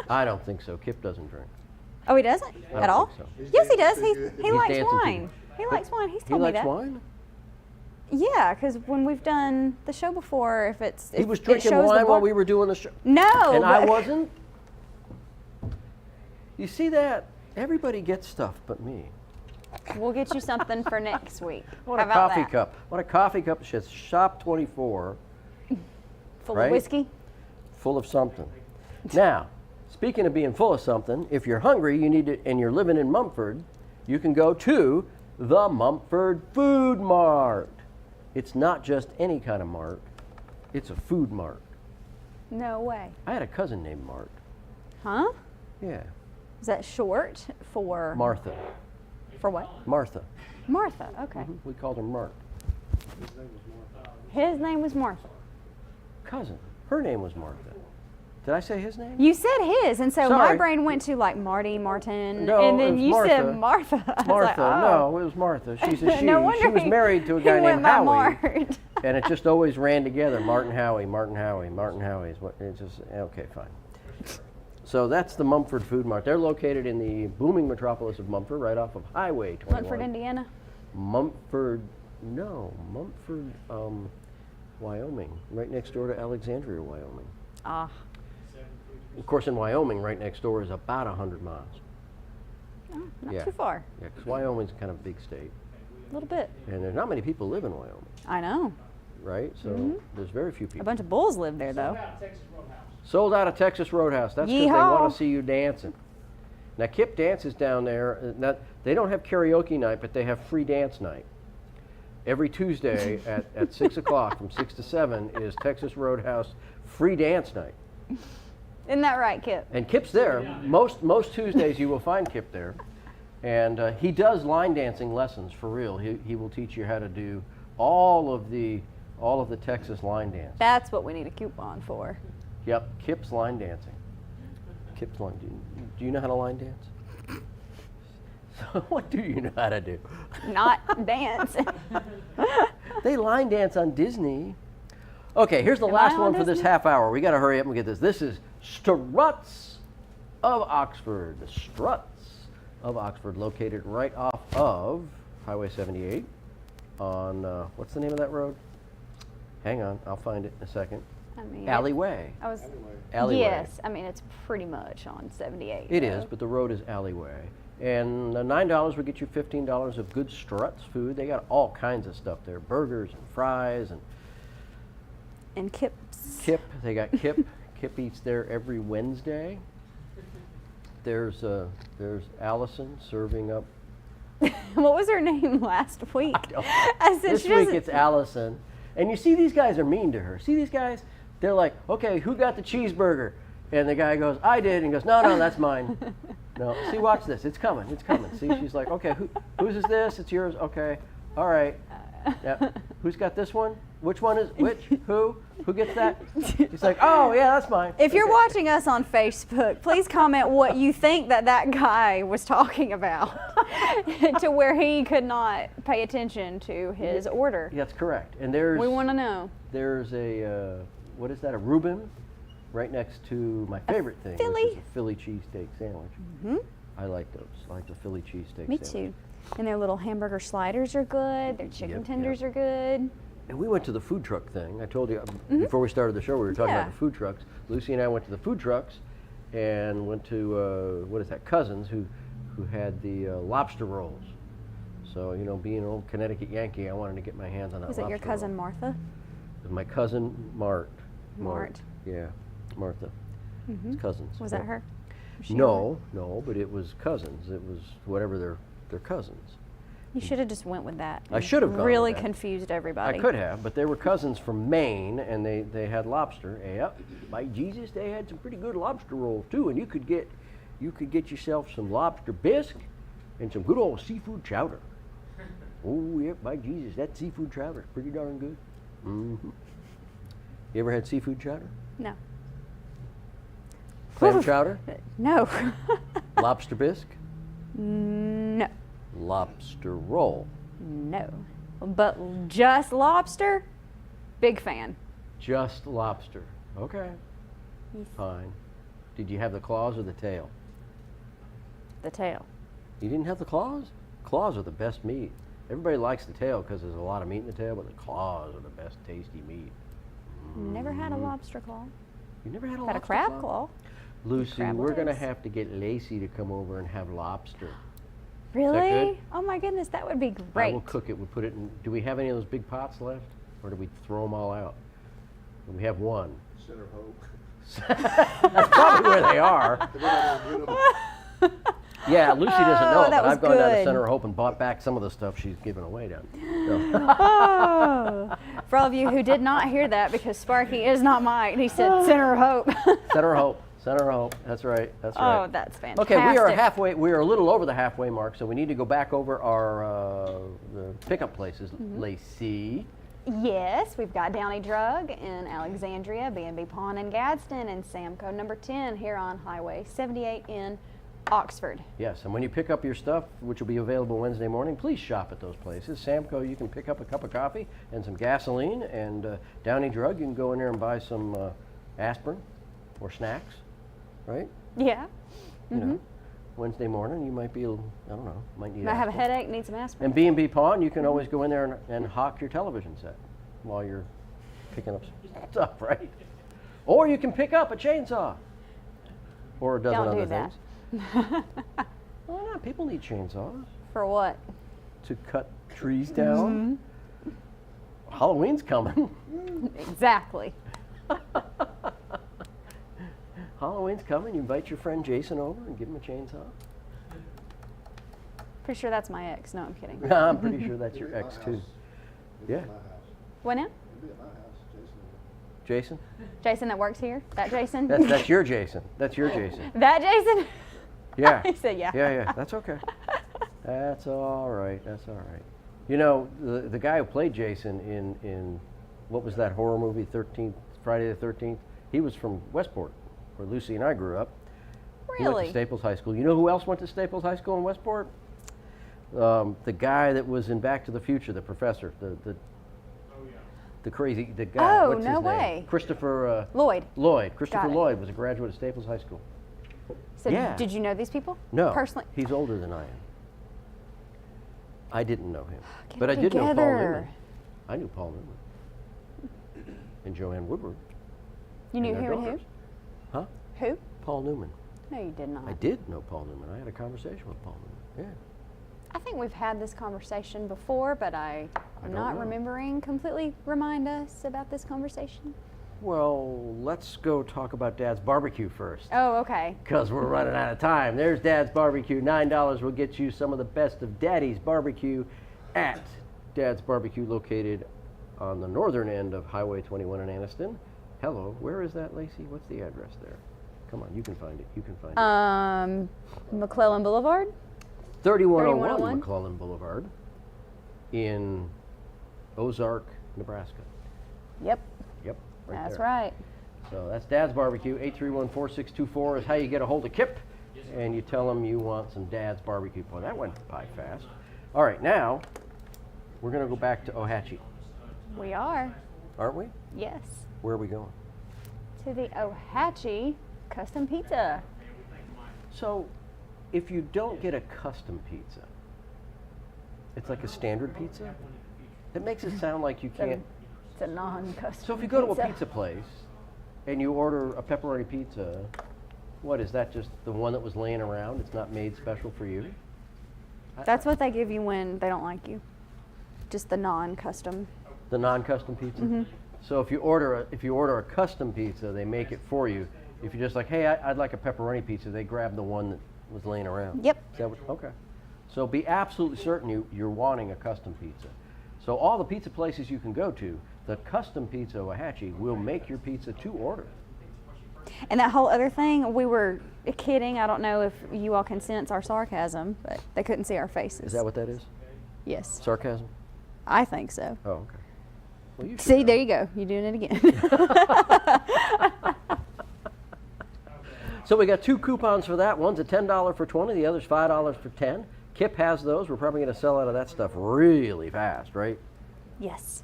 I don't think so. Kip doesn't drink. Oh, he doesn't? I At don't all? think so. He's Yes, he does. dancing He, pretty good. he He's likes dancing too wine. good. He likes wine. He's He told me likes that. wine? Yeah, because when we've done the show before, if it's He if was it drinking shows the wine while bar- we were doing the show. No, And I but- wasn't? You see that? Everybody gets stuff but me. We'll get you something for next week. What How a about coffee that? cup. What a coffee cup. It says Shop 24, Full right? of whiskey. full of something. Now, speaking of being full of something, if you're hungry, you need to, and you're living in Mumford, you can go to the Mumford Food Mart. It's not just any kind of mart, it's a food mart. No way. I had a cousin named Mart. Huh? Yeah, Is that short for Martha. for what? Martha. Martha. Okay. We called her Mart. His name was Martha. His name was Martha. Cousin. Her name was Martha. Did I say his name? You said his, and so my Sorry. brain went to like Marty, Martin, No, and it then was you said Martha. Martha. I was Martha. like, oh. No, it was Martha. She's a she. No wonder She was he- married to a he guy went named by Howie. Mart. And it just always ran together. Martin Howie, Martin Howie, Martin Howie is what it just okay, fine. So that's the Mumford Food Mart. They're located in the booming metropolis of Mumford, right off of Highway 21. Mumford, Indiana. Mumford, Wyoming, right next door to Alexandria, Wyoming. Ah, Of course, in Wyoming, right next door is about 100 miles. not Yeah. too far. Yeah, because Wyoming's kind of a big state, A little bit. and there's not many people live in Wyoming, I know. right? So there's very few A people. bunch of bulls live there, though. Out of Texas Roadhouse. Sold out of Texas Roadhouse. That's because they Yeehaw. want to see you dancing. Now, Kip dances down there. Now, they don't have karaoke night, but they have free dance night. Every Tuesday at 6 o'clock, from 6 to 7, is Texas Roadhouse free dance night. Isn't that right, Kip? And Kip's there. Most Tuesdays you will find Kip there. And he does line dancing lessons for real. He will teach you how to do all of the Texas line dance. That's what we need a coupon for. Yep, Kip's line dancing. Kip's line. Do you know how to line dance? So what do you know how to do? Not dance. They line dance on Disney. Okay, here's the Am last I on one for this Disney? half hour. We got to hurry up and get this. This is Struts of Oxford. The Struts of Oxford, located right off of Highway 78 on, what's the name of that road? Hang on, I'll find it in a second. I mean, Alleyway. I was. Alleyway. Yes, I mean it's pretty much on 78. It so. is, but the road is Alleyway. And $9 will get you $15 of good Struts food. They got all kinds of stuff there, burgers and fries and And Kip's. Kip. They got Kip. Kip eats there every Wednesday. There's Allison serving up. What was her name last week? don't- I said This she week doesn't. it's Allison. And you see these guys are mean to her. See these guys? They're like, okay, who got the cheeseburger? And the guy goes, I did. And he goes, no, that's mine. No, see, watch this. It's coming. It's coming. See, she's like, okay, whose is this? It's yours. Okay. All right. Yep. Who's got this one? Which one is which? Who? Who gets that? He's like, oh, yeah, that's mine. If you're Okay. watching us on Facebook, please comment what you think that guy was talking about to where he could not pay attention to his order. That's correct. And there's We want to know. there's a what is that? A Reuben, right next to my favorite thing, which Philly? is a Philly cheesesteak sandwich. Hmm? I like those. I like the Philly cheesesteak Me sandwich. too. And their little hamburger sliders are good. Their chicken Yep, tenders yep. are good. And we went to the food truck thing. I told you before we started the show, we were talking Mm-hmm. Yeah. about the food trucks. Lucy and I went to the food trucks and went to, what is that, Cousins, who had the lobster rolls. So, you know, being an old Connecticut Yankee, I wanted to get my hands on that Was lobster it your cousin roll. Martha? It was my cousin, Mart. Mart. Yeah, Martha. It's cousins. Was that Yeah. her? Was she No, but it was cousins. It was whatever their cousins. You should have just went with that. I and should have gone with really that. confused everybody. I could have, but they were cousins from Maine, and they had lobster. Yep, by Jesus, they had some pretty good lobster rolls too, and you could get yourself some lobster bisque and some good old seafood chowder. Oh, yep, by Jesus, that seafood chowder is pretty darn good. Mm-hmm. You ever had seafood chowder? No. Clam Whew. chowder? No. Lobster bisque? No. Lobster roll? No. But just lobster? Big fan. Just lobster. Okay, Yes. fine. Did you have the claws or the tail? The tail. You didn't have the claws? Claws are the best meat. Everybody likes the tail because there's a lot of meat in the tail, but the claws are the best tasty meat. Never had a lobster claw. You never had a Had lobster a crab claw. Lucy, Crab we're going to legs. have to get Lacey to come over and have lobster. Really? good? Oh my goodness, that would be I great. will cook it. We'll put it in. Do we have any of those big pots left? Or do we throw them all out? We have one. Center Hope. That's probably where they are. They don't get 'em. Yeah, Lucy doesn't know, Oh, that but was I've gone down to good. Center of Hope and bought back some of the stuff she's given away down. Oh. For all of you who did not hear that, because Sparky is not mine, he said Center of Hope. Center of Hope, Center of Hope. That's right. That's right. Oh, that's fantastic. Okay, we are halfway. We are a little over the halfway mark, so we need to go back over our the pickup places. Lacey. Yes, we've got Downey Drug in Alexandria, B&B Pawn in Gadsden, and Samco number 10 here on Highway 78 in Oxford. Yes, and when you pick up your stuff, which will be available Wednesday morning, please shop at those places. Samco, you can pick up a cup of coffee and some gasoline, and Downey Drug, you can go in there and buy some aspirin or snacks, right? Yeah. You know, Wednesday morning, you might be, I don't know, might need Might have a aspirin. headache, need some aspirin. And B&B Pawn, you can always go in there and hawk your television set while you're picking up stuff, right? Or you can pick up a chainsaw or a dozen Don't other do that. things. Why not? People need chainsaws For what? to cut trees down. Halloween's coming. Exactly. Halloween's coming. You invite your friend Jason over and give him a chainsaw. Pretty sure that's my ex. No, I'm kidding. I'm pretty sure that's your ex too. Yeah, What now? It'd be at my house, Jason. Jason. Jason that works here? That Jason? That's your Jason. That's your Jason. That Jason? Yeah. He said yeah. Yeah. That's okay. That's all right. That's all right. You know, the guy who played Jason in what was that horror movie, Friday the 13th? He was from Westport, where Lucy and I grew up. He went Really? to Staples High School. You know who else went to Staples High School in Westport? The guy that was in Back to the Future, the professor, the guy. Oh, What's no his name? way. Christopher Lloyd. Lloyd. Christopher Got it. Lloyd was a graduate of Staples High School. So Yeah. did you know these people? No, Personally? he's older than I am. I didn't know him, Get but I it did know Paul together. Newman. I knew Paul Newman and Joanne Woodward. You knew and who their and who? daughters. Huh? Who? Paul Newman. No, you did not. I did know Paul Newman. I had a conversation with Paul Newman. Yeah. I think we've had this conversation before, but I'm don't not know. remembering. Completely remind us about this conversation. Well, let's go talk about Dad's Barbecue first. Oh, okay. Because we're running out of time. There's Dad's Barbecue. $9 will get you some of the best of Daddy's Barbecue at Dad's Barbecue, located on the northern end of Highway 21 in Anniston. Hello, where is that, Lacey? What's the address there? Come on, you can find it. You can find it. McClellan Boulevard. 3101 3101? McClellan Boulevard in Ozark, Nebraska. Yep, Yep, right that's there. right. So that's Dad's Barbecue. 831-4624 is how you get a hold of Kip, and you tell him you want some Dad's Barbecue. Boy, that went by fast. All right, now we're going to go back to Ohatchee, We are. aren't we? Yes. Where are we going? To the Ohatchee Custom Pizza. So, if you don't get a custom pizza, it's like a standard pizza? It makes it sound like you can't. It's a non-custom. So if you go to a pizza place and you order a pepperoni pizza, what is that, just the one that was laying around? It's not made special for you? That's what they give you when they don't like you. Just the non-custom. The non-custom pizza? So if you order a custom pizza, they make it for you. If you're just like, hey, I'd like a pepperoni pizza, they grab the one that was laying around. Yep. Is that what, okay. So be absolutely certain you're wanting a custom pizza. So all the pizza places you can go to, the Custom Pizza Ohatchee will make your pizza to order. And that whole other thing, we were kidding. I don't know if you all can sense our sarcasm, but they couldn't see our faces. Is that what that is? Yes. Sarcasm? I think so. Oh, okay. Well, you should See, know. there you go. You're doing it again. So we got two coupons for that. One's a $10 for 20, the other's $5 for 10. Kip has those. We're probably going to sell out of that stuff really fast, right? Yes.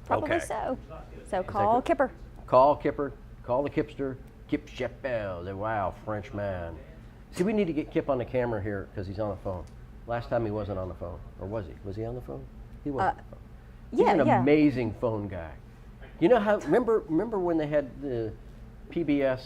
Probably Okay. so. So call good? Kipper. Call Kipper. Call the Kipster. Kip Chappelle, the wow French man. See, we need to get Kip on the camera here because he's on the phone. Last time he wasn't on the phone. Or was he? Was he on the phone? He was on the phone. He's Yeah, an yeah. amazing phone guy. You know how, remember when they had the PBS?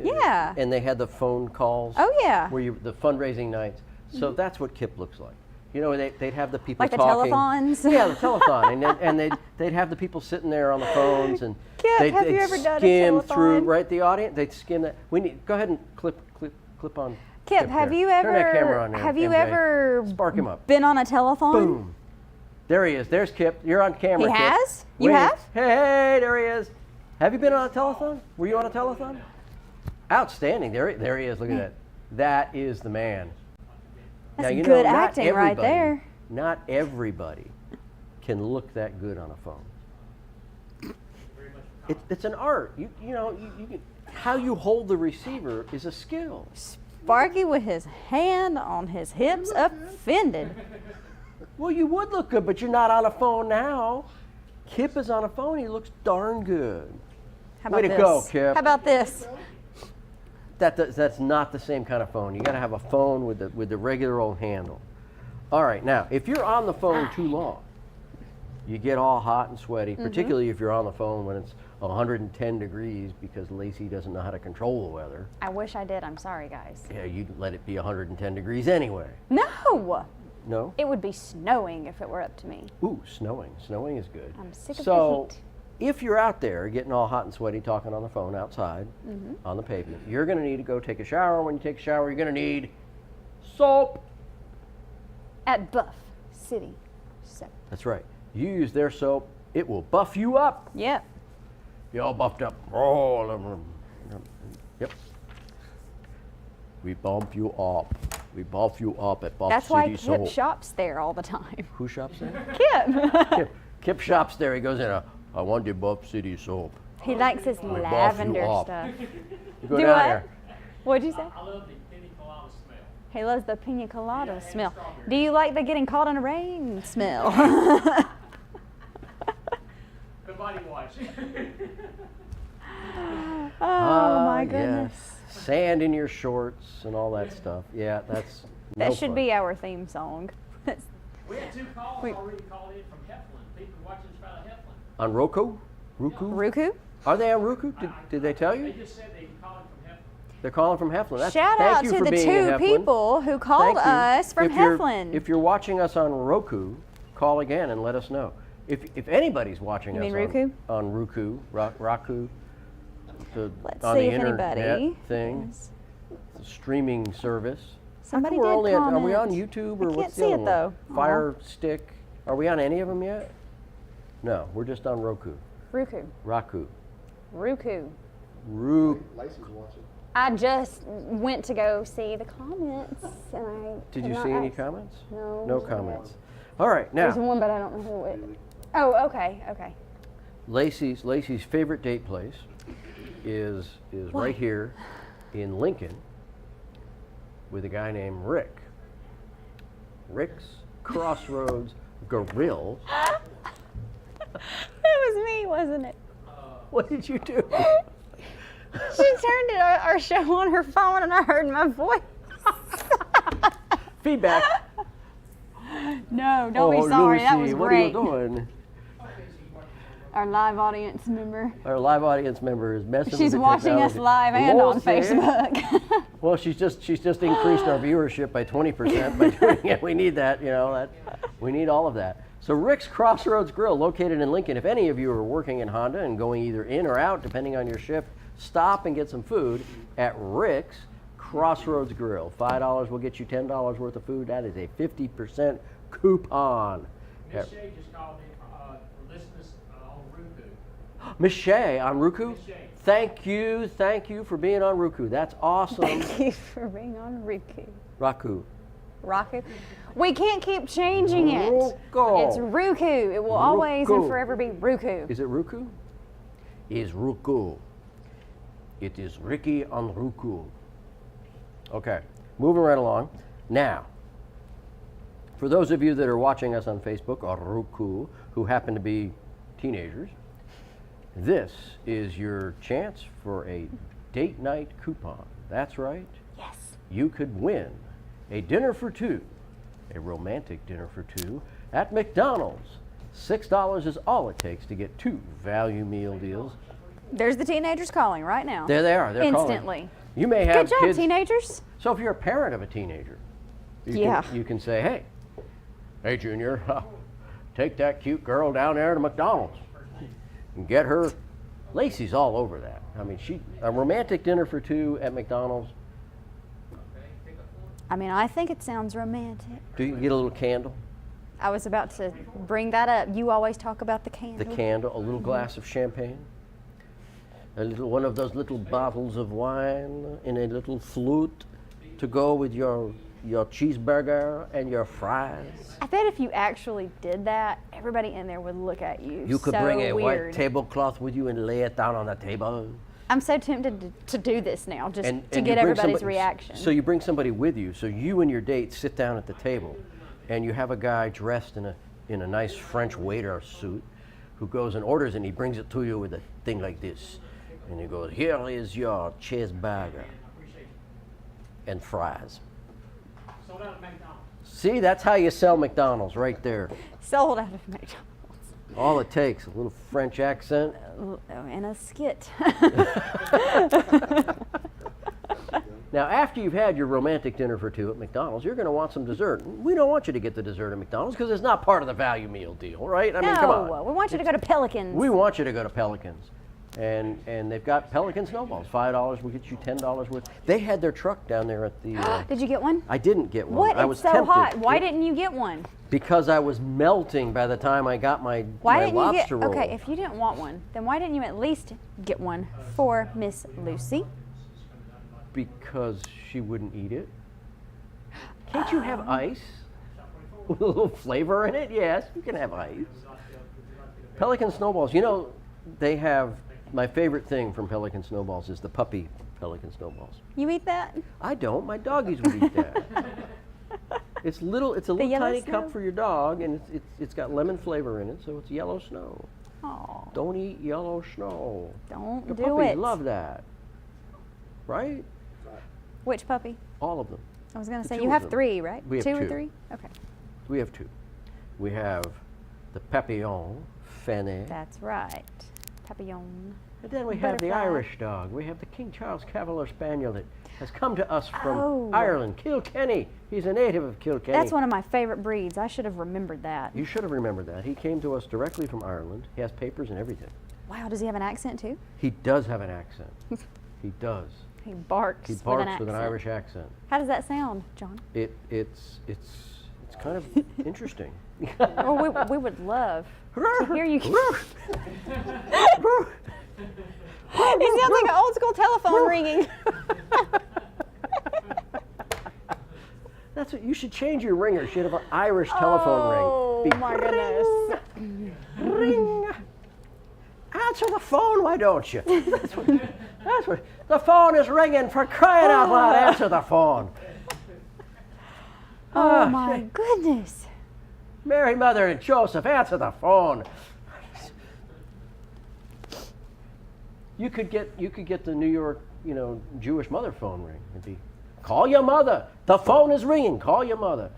Yeah. And they had the phone calls? Oh, yeah. Where the fundraising nights. So that's what Kip looks like. You know, they'd have the people Like the talking. telethons? Yeah, the telethon. and they'd have the people sitting there on the phones and Kip, they'd have you ever done a skim through, telethon? right, the audience. They'd skim that. Go ahead and clip on. Kip, have you Turn that camera ever on there, have you MJ. ever Spark him up. been on a telephone? Boom. There he is. There's Kip. You're on camera. He Kip. has? You Wave. have? Hey, there he is. Have you been on a telethon? Were you on a telethon? Outstanding. There he is. Look at that. That is the man. That's now, good not acting right everybody- there. Not everybody can look that good on a phone. It's an art. You can, how you hold the receiver is a skill. Sparky with his hand on his hips, offended. Well, you would look good, but you're not on a phone now. Kip is on a phone. He looks darn good. How about Way to this? go, Kip. How about this? That's not the same kind of phone. You got to have a phone with the regular old handle. All right, now if you're on the phone too long, you get all hot and sweaty. Particularly if you're on the phone when it's 110 degrees because Lacey doesn't know how to control the weather. I wish I did. I'm sorry, guys. Yeah, you'd let it be 110 degrees anyway. No! No? It would be snowing if it were up to me. Ooh, snowing. Snowing is good. I'm sick of So, the heat. if you're out there getting all hot and sweaty talking on the phone outside on the pavement, you're going to need to go take a shower. When you take a shower, you're going to need soap. At Buff City Soap. That's right. You use their soap, it will buff you up. Yep. You're all buffed up. All of them. Yep. We bump you up. We buff you up at Buff That's City why Kip Soap. shops there all the time. Who shops there? Kip! Kip shops there. He goes in I want the Buff City Soap. He likes his buff you lavender up. stuff. You go Do down what? there. What'd you say? I love the pina colada smell. He loves the pina colada and smell. strawberry. Do you like the getting caught in the rain smell? The body wash. Oh my yes. goodness. Sand in your shorts and all that stuff. Yeah, that's no That should fun. be our theme song. We had 2 calls Wait. already called in from Heflin. People watching us out of Heflin. On Roku? Roku? Ruku? Are they on Roku? Did they tell They you? just said they called from Heflin. They're calling from Heflin. That's, Shout thank out you to for the being in 2 Heflin. people who called Thank you. us from If you're- Heflin. If you're watching us on Roku, call again and let us know. If anybody's watching You us mean Roku? on Roku, Roku, Let's on see the if internet anybody thing, is- the streaming service. Somebody We're did only are we on comment. YouTube I or can't what's the see other it, one? though. Fire Stick. Are we on any of them yet? No, we're just on Roku. Ruku. Roku. Ruku. Lacey's watching. I just went to go see the comments, and I Did could you not see any ask- comments? No. No comments. All right, There's now one, but I don't know who it. Oh, okay, okay. Lacey's favorite date place is right here in Lincoln with a guy named Rick. Rick's Crossroads Grill. That was me, wasn't it? What did you do? She turned our show on her phone, and I heard my voice. Feedback. No, don't be sorry. That was Lucy, what great. are you doing? Our live audience member. Our live audience member is messing with She's the watching us technology. live and on Lucy. Facebook. Well, she's just increased our viewership by 20% by doing it. We need that, we need all of that. So Rick's Crossroads Grill, located in Lincoln. If any of you are working in Honda and going either in or out, depending on your shift, stop and get some food at Rick's Crossroads Grill. $5 will get you $10 worth of food. That is a 50% coupon. Miss Shay just called in for listeners on Roku. Miss Shay on Roku. Miss Shay. Thank you for being on Roku. That's awesome. Thank you for being on Ruku. Roku. Raku. We can't keep changing it. Roku. It's Ruku. It will always and Roku. forever be Ruku. Is it Roku? Is Roku. It is Ricky on Roku. Okay, moving right along. Now, for those of you that are watching us on Facebook or Roku who happen to be teenagers, this is your chance for a date night coupon. That's right. Yes. You could win a dinner for 2, a romantic dinner for 2 at McDonald's. $6 is all it takes to get 2 value meal deals. There's the teenagers calling right now. There they are. They're calling. Instantly. You may have Good job, kids. teenagers. So if you're a parent of a teenager, Yeah. you can say, hey, Junior, take that cute girl down there to McDonald's and get her. Lacey's all over that. I mean, a romantic dinner for 2 at McDonald's. I mean, I think it sounds romantic. Do you get a little candle? I was about to bring that up. You always talk about the candle. The candle, a little glass of champagne, a little one of those little bottles of wine in a little flute to go with your cheeseburger and your fries. I bet if you actually did that, everybody in there would look at you. You could so bring a white weird. tablecloth with you and lay it down on the table. I'm so tempted to do this now, just to you get bring everybody's somebody- reaction. So you bring somebody with you. So you and your date sit down at the table, and you have a guy dressed in a nice French waiter suit, who goes and orders, and he brings it to you with a thing like this, and he goes, "Here is your cheeseburger and fries." Sold out at McDonald's. See, that's how you sell McDonald's, right there. Sold out of McDonald's. All it takes, a little French accent. And a skit. Now, after you've had your romantic dinner for two at McDonald's, you're going to want some dessert. We don't want you to get the dessert at McDonald's because it's not part of the value meal deal, right? I mean, come on. No, we want you to go to Pelicans. We want you to go to Pelicans. And they've got Pelican snowballs. $5 will get you $10 worth. They had their truck down there at the... Did you get one? I didn't get one. What? I It's was so tempted. hot. Why didn't you get one? Because I was melting by the time I got my lobster roll. Okay, if you didn't want one, then why didn't you at least get one for Miss Lucy? Because she wouldn't eat it. Can't you have ice? With a little flavor in it? Yes, you can have ice. Pelican snowballs. You know, they have... My favorite thing from Pelican snowballs is the puppy Pelican snowballs. You eat that? I don't. My doggies would eat that. It's a little yellow tiny snow? cup for your dog, and it's got lemon flavor in it, so it's yellow snow. Oh, Don't eat yellow snow. don't The do puppies it. love that, right? Which puppy? All of them. I was going to The say, two you of have them. three, right? We have two or two. three? Okay. We have two. We have the Papillon Fanny, That's right. Papillon. and then we have the Butterfly. Irish dog. We have the King Charles Cavalier Spaniel that has come to us from Oh. Ireland. Kilkenny. He's a native of Kilkenny. That's one of my favorite breeds. I should have remembered that. You should have remembered that. He came to us directly from Ireland. He has papers and everything. Wow, does he have an accent too? He does have an accent. He does. He barks, He with, barks an accent. with an Irish accent. How does that sound, John? It's kind of interesting. Oh, we would love to hear you. It sounds like an old school telephone ringing. That's what you should change your ringer. You should have an Irish telephone ring. Oh Be my goodness. ring. Answer the phone, why don't you? That's what. The phone is ringing, for crying out loud. Answer the phone. Oh Ah, my goodness. Mary, Mother, and Joseph, answer the phone. You could get the New York, Jewish mother phone ring. It'd be, call your mother. The phone is ringing. Call your mother.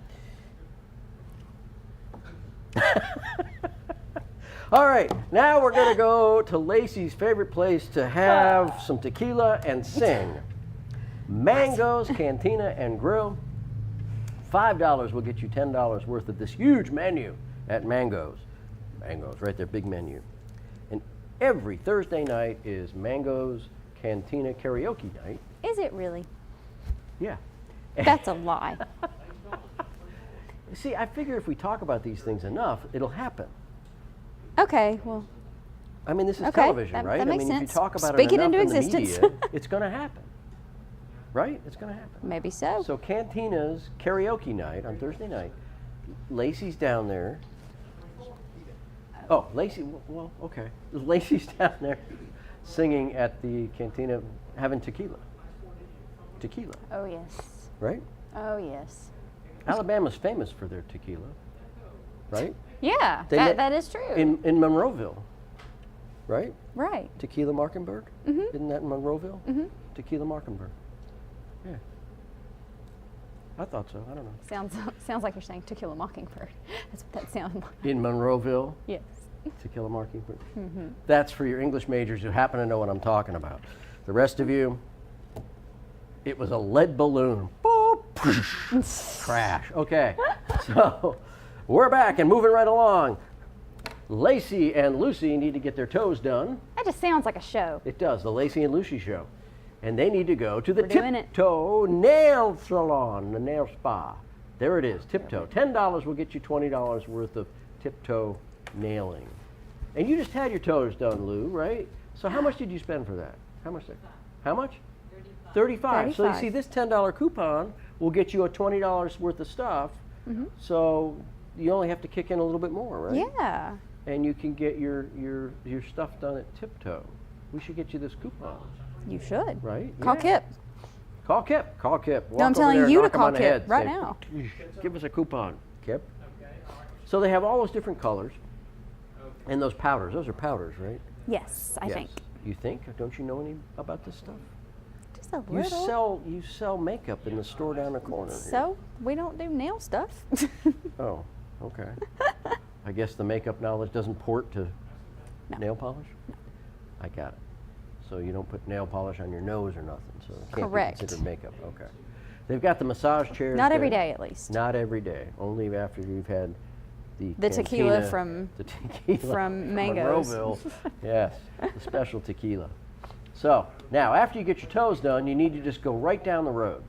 All right, now we're gonna go to Lacey's favorite place to have some tequila and sing. Mango's Cantina and Grill. $5 will get you $10 worth of this huge menu at Mango's. Mango's, right there, big menu. And every Thursday night is Mango's Cantina karaoke night. Is it really? Yeah. That's a lie. See, I figure if we talk about these things enough, it'll happen. Okay, well, I mean, this is Okay, television, that- right? that I makes mean, if sense. you talk about Speak it it enough into in the existence. media, it's going to happen. Right? It's going to happen. maybe so. So Cantina's karaoke night on Thursday night. Lacey's down there. Oh, Lacey, well, okay. Lacey's down there singing at the Cantina, having tequila. Tequila, Oh, yes. right? Oh, yes. Alabama's famous for their tequila, right? Yeah, They let- that is true. In Monroeville, right? right. Tequila Mockingbird? Mhm. Isn't that in Monroeville? Mhm. Tequila Mockingbird. Yeah. I thought so. I don't know. Sounds like you're saying To Kill a Mockingbird. That's what that sounds like. In Monroeville, Yes. To Kill a Mockingbird. Mm-hmm. That's for your English majors who happen to know what I'm talking about. The rest of you, it was a lead balloon. Boop, crash. Okay. So we're back and moving right along. Lacey and Lucy need to get their toes done. That just sounds like a show. It does, the Lacey and Lucy show. and they need to go to the We're doing it. Tiptoe Nail Salon, the nail spa. There it is, Tiptoe. $10 will get you $20 worth of Tiptoe nailing. And you just had your toes done, Lou, right? So how much did you spend for that? How much? How much? 35. So you 35. see, this $10 coupon will get you a $20 worth of stuff. So you only have to kick in a little bit more, right? Yeah. And you can get your stuff done at Tiptoe. We should get you this coupon, You should. right? Call Yeah. Kip. Call Kip. Call Kip. Walk I'm over telling there, you to knock him call on the Kip head, right say, now. Give us a coupon, Kip. So they have all those different colors, and those powders. Those are powders, right? Yes, I Yes. think. You think? Don't you know any about this stuff? Just a You little. sell makeup in the store down the corner. here. So we don't do nail stuff. Oh, okay. I guess the makeup knowledge doesn't port to No. nail polish? I got it. So you don't put nail polish on your nose or nothing, so it can't Correct. be considered makeup. Okay. They've got the massage chairs. Not every there. day, at least. Not every day. Only after you've had The tequila cantina- from- the tequila from Mango's. Monroeville. Yes, the special tequila. So now, after you get your toes done, you need to just go right down the road,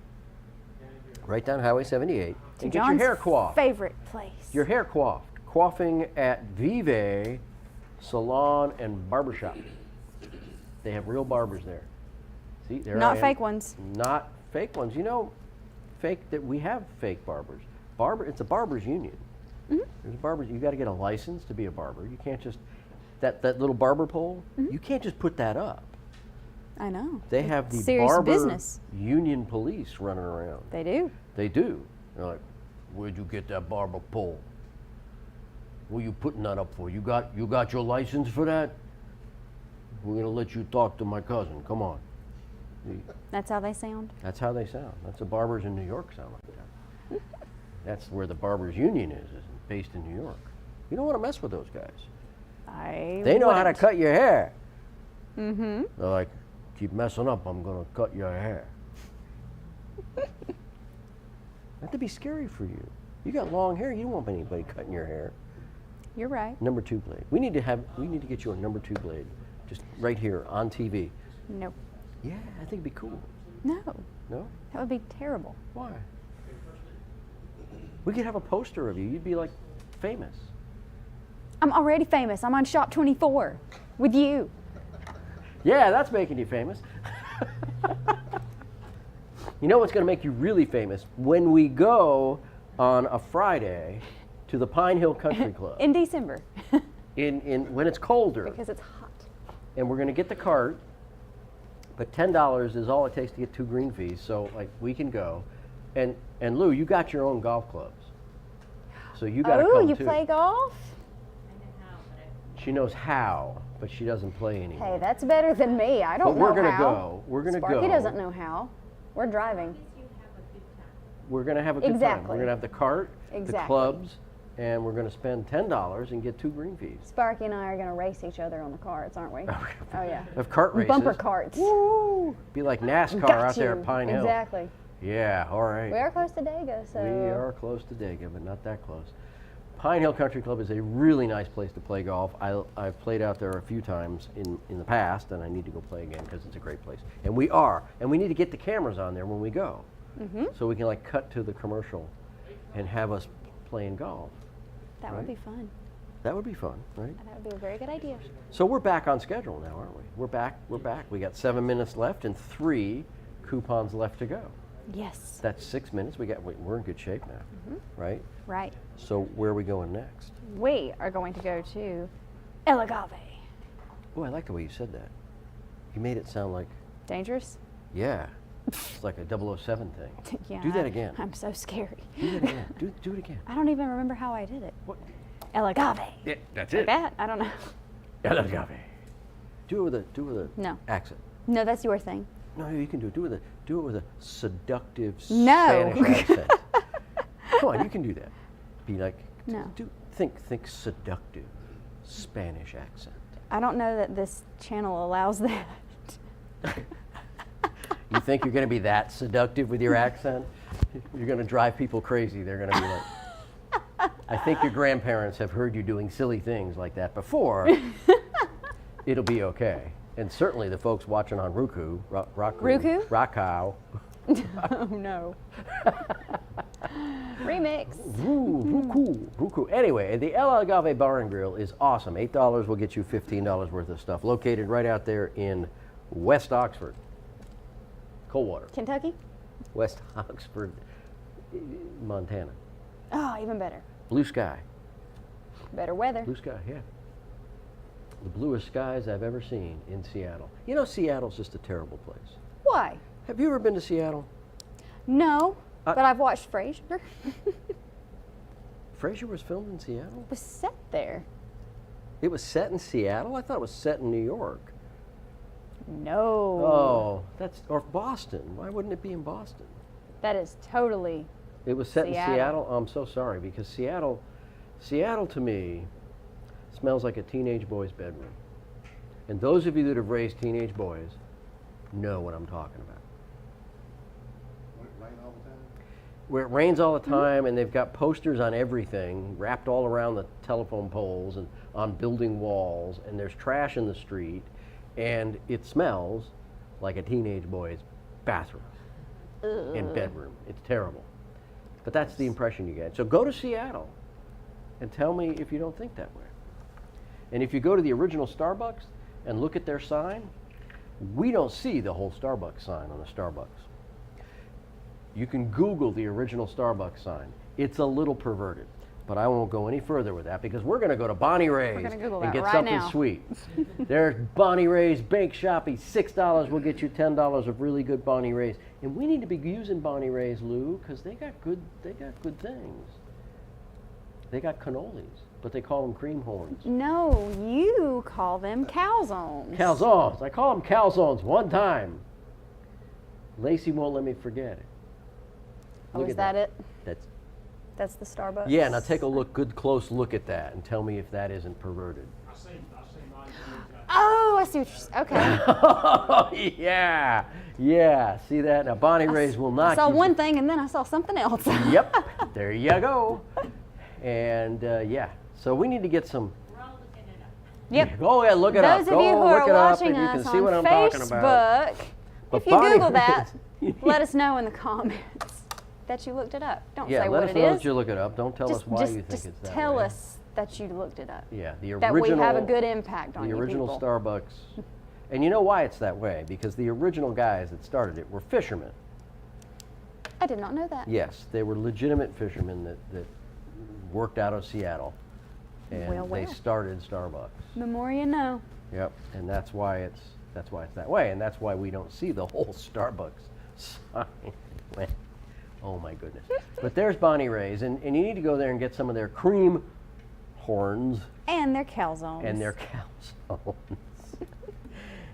right down Highway 78, and get your John's hair coiffed. favorite place. Your hair coiffed. Coiffing at Vive Salon and Barbershop. They have real barbers there. See, there I Not am. fake ones. Not fake ones. You know, fake that we have fake barbers. It's a barbers union. Mm-hmm. There's barbers. You got to get a license to be a barber. You can't just that little barber pole. Mm-hmm. You can't just put that up. I know. They have the Serious barber business. union police running around. They do. They do. They're like, where'd you get that barber pole? What are you putting that up for? You got your license for that? We're gonna let you talk to my cousin. Come on. That's how they sound. That's how they sound. That's the barbers in New York sound like that. That's where the barbers union is based in New York. You don't want to mess with those guys. They know how to cut your hair. Mm-hmm. They're like, keep messing up, I'm gonna cut your hair. That'd be scary for you. You got long hair, you don't want anybody cutting your hair. You're right. Number 2 blade. We need to get you a number 2 blade, just right here on TV. Nope. Yeah, I think it'd be cool. No. No? That would be terrible. Why? We could have a poster of you. You'd be like famous. I'm already famous. I'm on Shop 24 with you. Yeah, that's making you famous. You know what's going to make you really famous? When we go on a Friday to the Pine Hill Country Club In December. when it's colder, Because it's hot. and we're going to get the cart. But $10 is all it takes to get 2 green fees, so like we can go. And Lou, you got your own golf clubs, so you got to Oh, come you too. play golf? She knows how, but she doesn't play anymore. Hey, that's better than me. I don't But know we're gonna how. go. We're gonna Sparky go. doesn't know how. We're driving. We're going to have a good time. Exactly. We're going to have the cart, the Exactly. clubs, and we're going to spend $10 and get 2 green fees. Sparky and I are going to race each other on the carts, aren't we? Oh, yeah. Of kart races. Bumper carts. Woo! Be like NASCAR Got out there you. at Pine Hill. Exactly. Yeah, all right. We are close to Dago, so. We are close to Dago, but not that close. Pine Hill Country Club is a really nice place to play golf. I've played out there a few times in the past, and I need to go play again because it's a great place. And we need to get the cameras on there when we go, so we can like cut to the commercial and have us playing golf. That right? would be fun. That would be fun, right? That would be a very good idea. So we're back on schedule now, aren't we? We're back. We got 7 minutes left and 3 coupons left to go. Yes. That's 6 minutes. We're in good shape now, right? Right. So where are we going next? We are going to go to El Agave. Oh, I like the way you said that. You made it sound like, Dangerous? yeah, it's like a 007 thing. Yeah. Do that again. I'm so scary. Do that again. Do it again. I don't even remember how I did it. What? El Agave. Yeah, that's Like that? I don't know. El Agave. Do it with a No. accent. No, that's your thing. No, you can do it. Do it with a seductive No. Spanish accent. Come on, you can do that. Be like, No. think seductive Spanish accent. I don't know that this channel allows that. You think you're going to be that seductive with your accent? You're going to drive people crazy. They're going to be like, I think your grandparents have heard you doing silly things like that before. It'll be okay. And certainly the folks watching on Roku. Roku? Rakau. Oh no. Remix. Roku. Anyway, the El Agave Bar and Grill is awesome. $8 will get you $15 worth of stuff. Located right out there in West Oxford. Coldwater. Kentucky? West Oxford, Montana. Oh, even better. Blue sky. Better weather. Blue sky, yeah. The bluest skies I've ever seen in Seattle. You know, Seattle's just a terrible place. Why? Have you ever been to Seattle? No, but I've watched Frasier. Frasier was filmed in Seattle? It was set there. It was set in Seattle? I thought it was set in New York. No. Oh, or Boston. Why wouldn't it be in Boston? That is totally. It was set Seattle. in Seattle? Oh, I'm so sorry, because Seattle to me smells like a teenage boy's bedroom. And those of you that have raised teenage boys know what I'm talking about. Rain all the time? Where it rains all the time and they've got posters on everything wrapped all around the telephone poles and on building walls, and there's trash in the street, and it smells like a teenage boy's bathroom and bedroom. It's terrible. But that's the impression you get. So go to Seattle and tell me if you don't think that way. And if you go to the original Starbucks and look at their sign, we don't see the whole Starbucks sign on the Starbucks. You can Google the original Starbucks sign. It's a little perverted, but I won't go any further with that because we're going to go to Bonnie Ray's gonna Google and that get right something now. sweet. There's Bonnie Ray's Bake Shoppy. $6 will get you $10 of really good Bonnie Ray's. And we need to be using Bonnie Ray's, Lou, because they got good things. They got cannolis, but they call them cream horns. No, you call them calzones. Calzones. I call them calzones one time. Lacey won't let me forget it. Oh, Look is at that it? That's That's the Starbucks? yeah. Now take a close look at that, and tell me if that isn't perverted. I seen mine. Oh, I see what you're okay. Oh yeah. See that? Now Bonnie Ray's will not. I saw give one you- thing and then I saw something else. Yep. There you go. And yeah. So we need to get some. Yep. Oh yeah, look it up. Those of Go you who look are it up, watching and you us can see on what I'm talking about. Facebook, But if you Bonnie Google that, Ray's- let us know in the comments that you looked it up. Don't Yeah, say let what us it know is. that you look it up. Don't tell us why you think just it's that tell way. us that you looked it up. Yeah, the original. That we have a good impact on The you original people. Starbucks, and you know why it's that way? Because the original guys that started it were fishermen. I did not know that. Yes, they were legitimate fishermen that worked out of Seattle, and Well, they well. started Starbucks. Memoria, no. Yep, and that's why it's that way, and that's why we don't see the whole Starbucks sign. Oh my goodness! But there's Bonnie Ray's, and you need to go there and get some of their cream horns And they're calzones. and their calzones.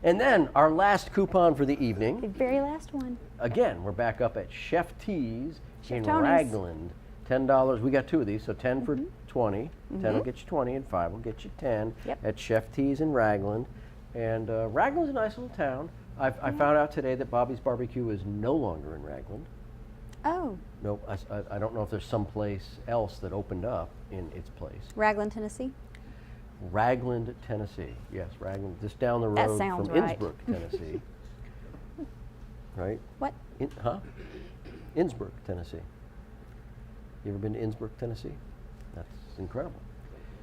And then our last coupon for the The evening. very last one. Again, we're back up at Chef T's Chef in Tony's. Ragland. $10. We got two of these, so 10 for 20. 10 will get you 20, and 5 will get you 10 Yep. at Chef T's in Ragland. And Ragland's a nice little town. I found out today that Bobby's Barbecue is no longer in Ragland. Oh, Nope, I don't know if there's someplace else that opened up in its place. Ragland, Tennessee. Ragland, Tennessee. Yes, Ragland, just down the That road sounds from right. Innsbruck, Tennessee. Right? What? Innsbruck, Tennessee. You ever been to Innsbruck, Tennessee? That's incredible.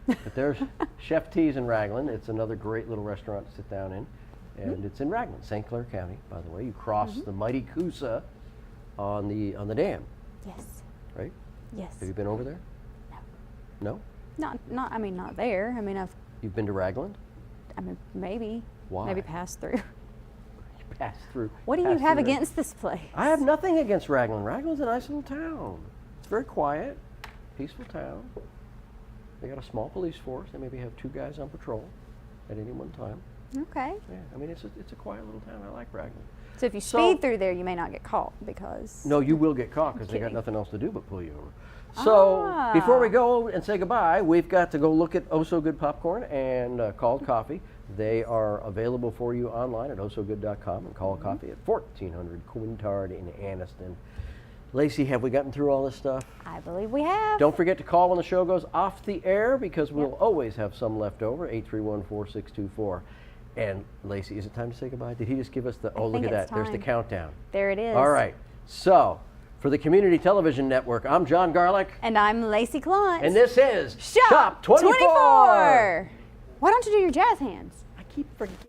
But there's Chef T's in Ragland. It's another great little restaurant to sit down in. And it's in Ragland, St. Clair County, by the way. You cross the mighty Coosa on the dam, Yes. right? Yes. Have you been over there? No. No? Not there. I mean, You've been to Ragland? maybe. Why? Maybe pass through. You passed through. What do you passed have through there. against this place? I have nothing against Ragland. Ragland's a nice little town. It's very quiet, peaceful town. They got a small police force. They maybe have 2 guys on patrol at any one time. Okay. Yeah, I mean, it's a quiet little town. I like Ragland. So if you So- speed through there, you may not get caught because. No, you will get caught because they got kidding. nothing else to do but pull you over. So before we go and say goodbye, we've got to go look at Oh So Good Popcorn and Called Coffee. They are available for you online at ohsogood.com and Called Coffee at 1400 Quintard in Anniston. Lacey, have we gotten through all this stuff? I believe we have. Don't forget to call when the show goes off the air because we'll always have some left over, 831-4624. And Lacey, is it time to say goodbye? Did he just give us the, oh, look think at it's that. There's the time. countdown. There it is. All right. So, for the Community Television Network, I'm John Garlick. And I'm Lacey Klontz. And this is Shop 24. Why don't you do your jazz hands? I keep forgetting.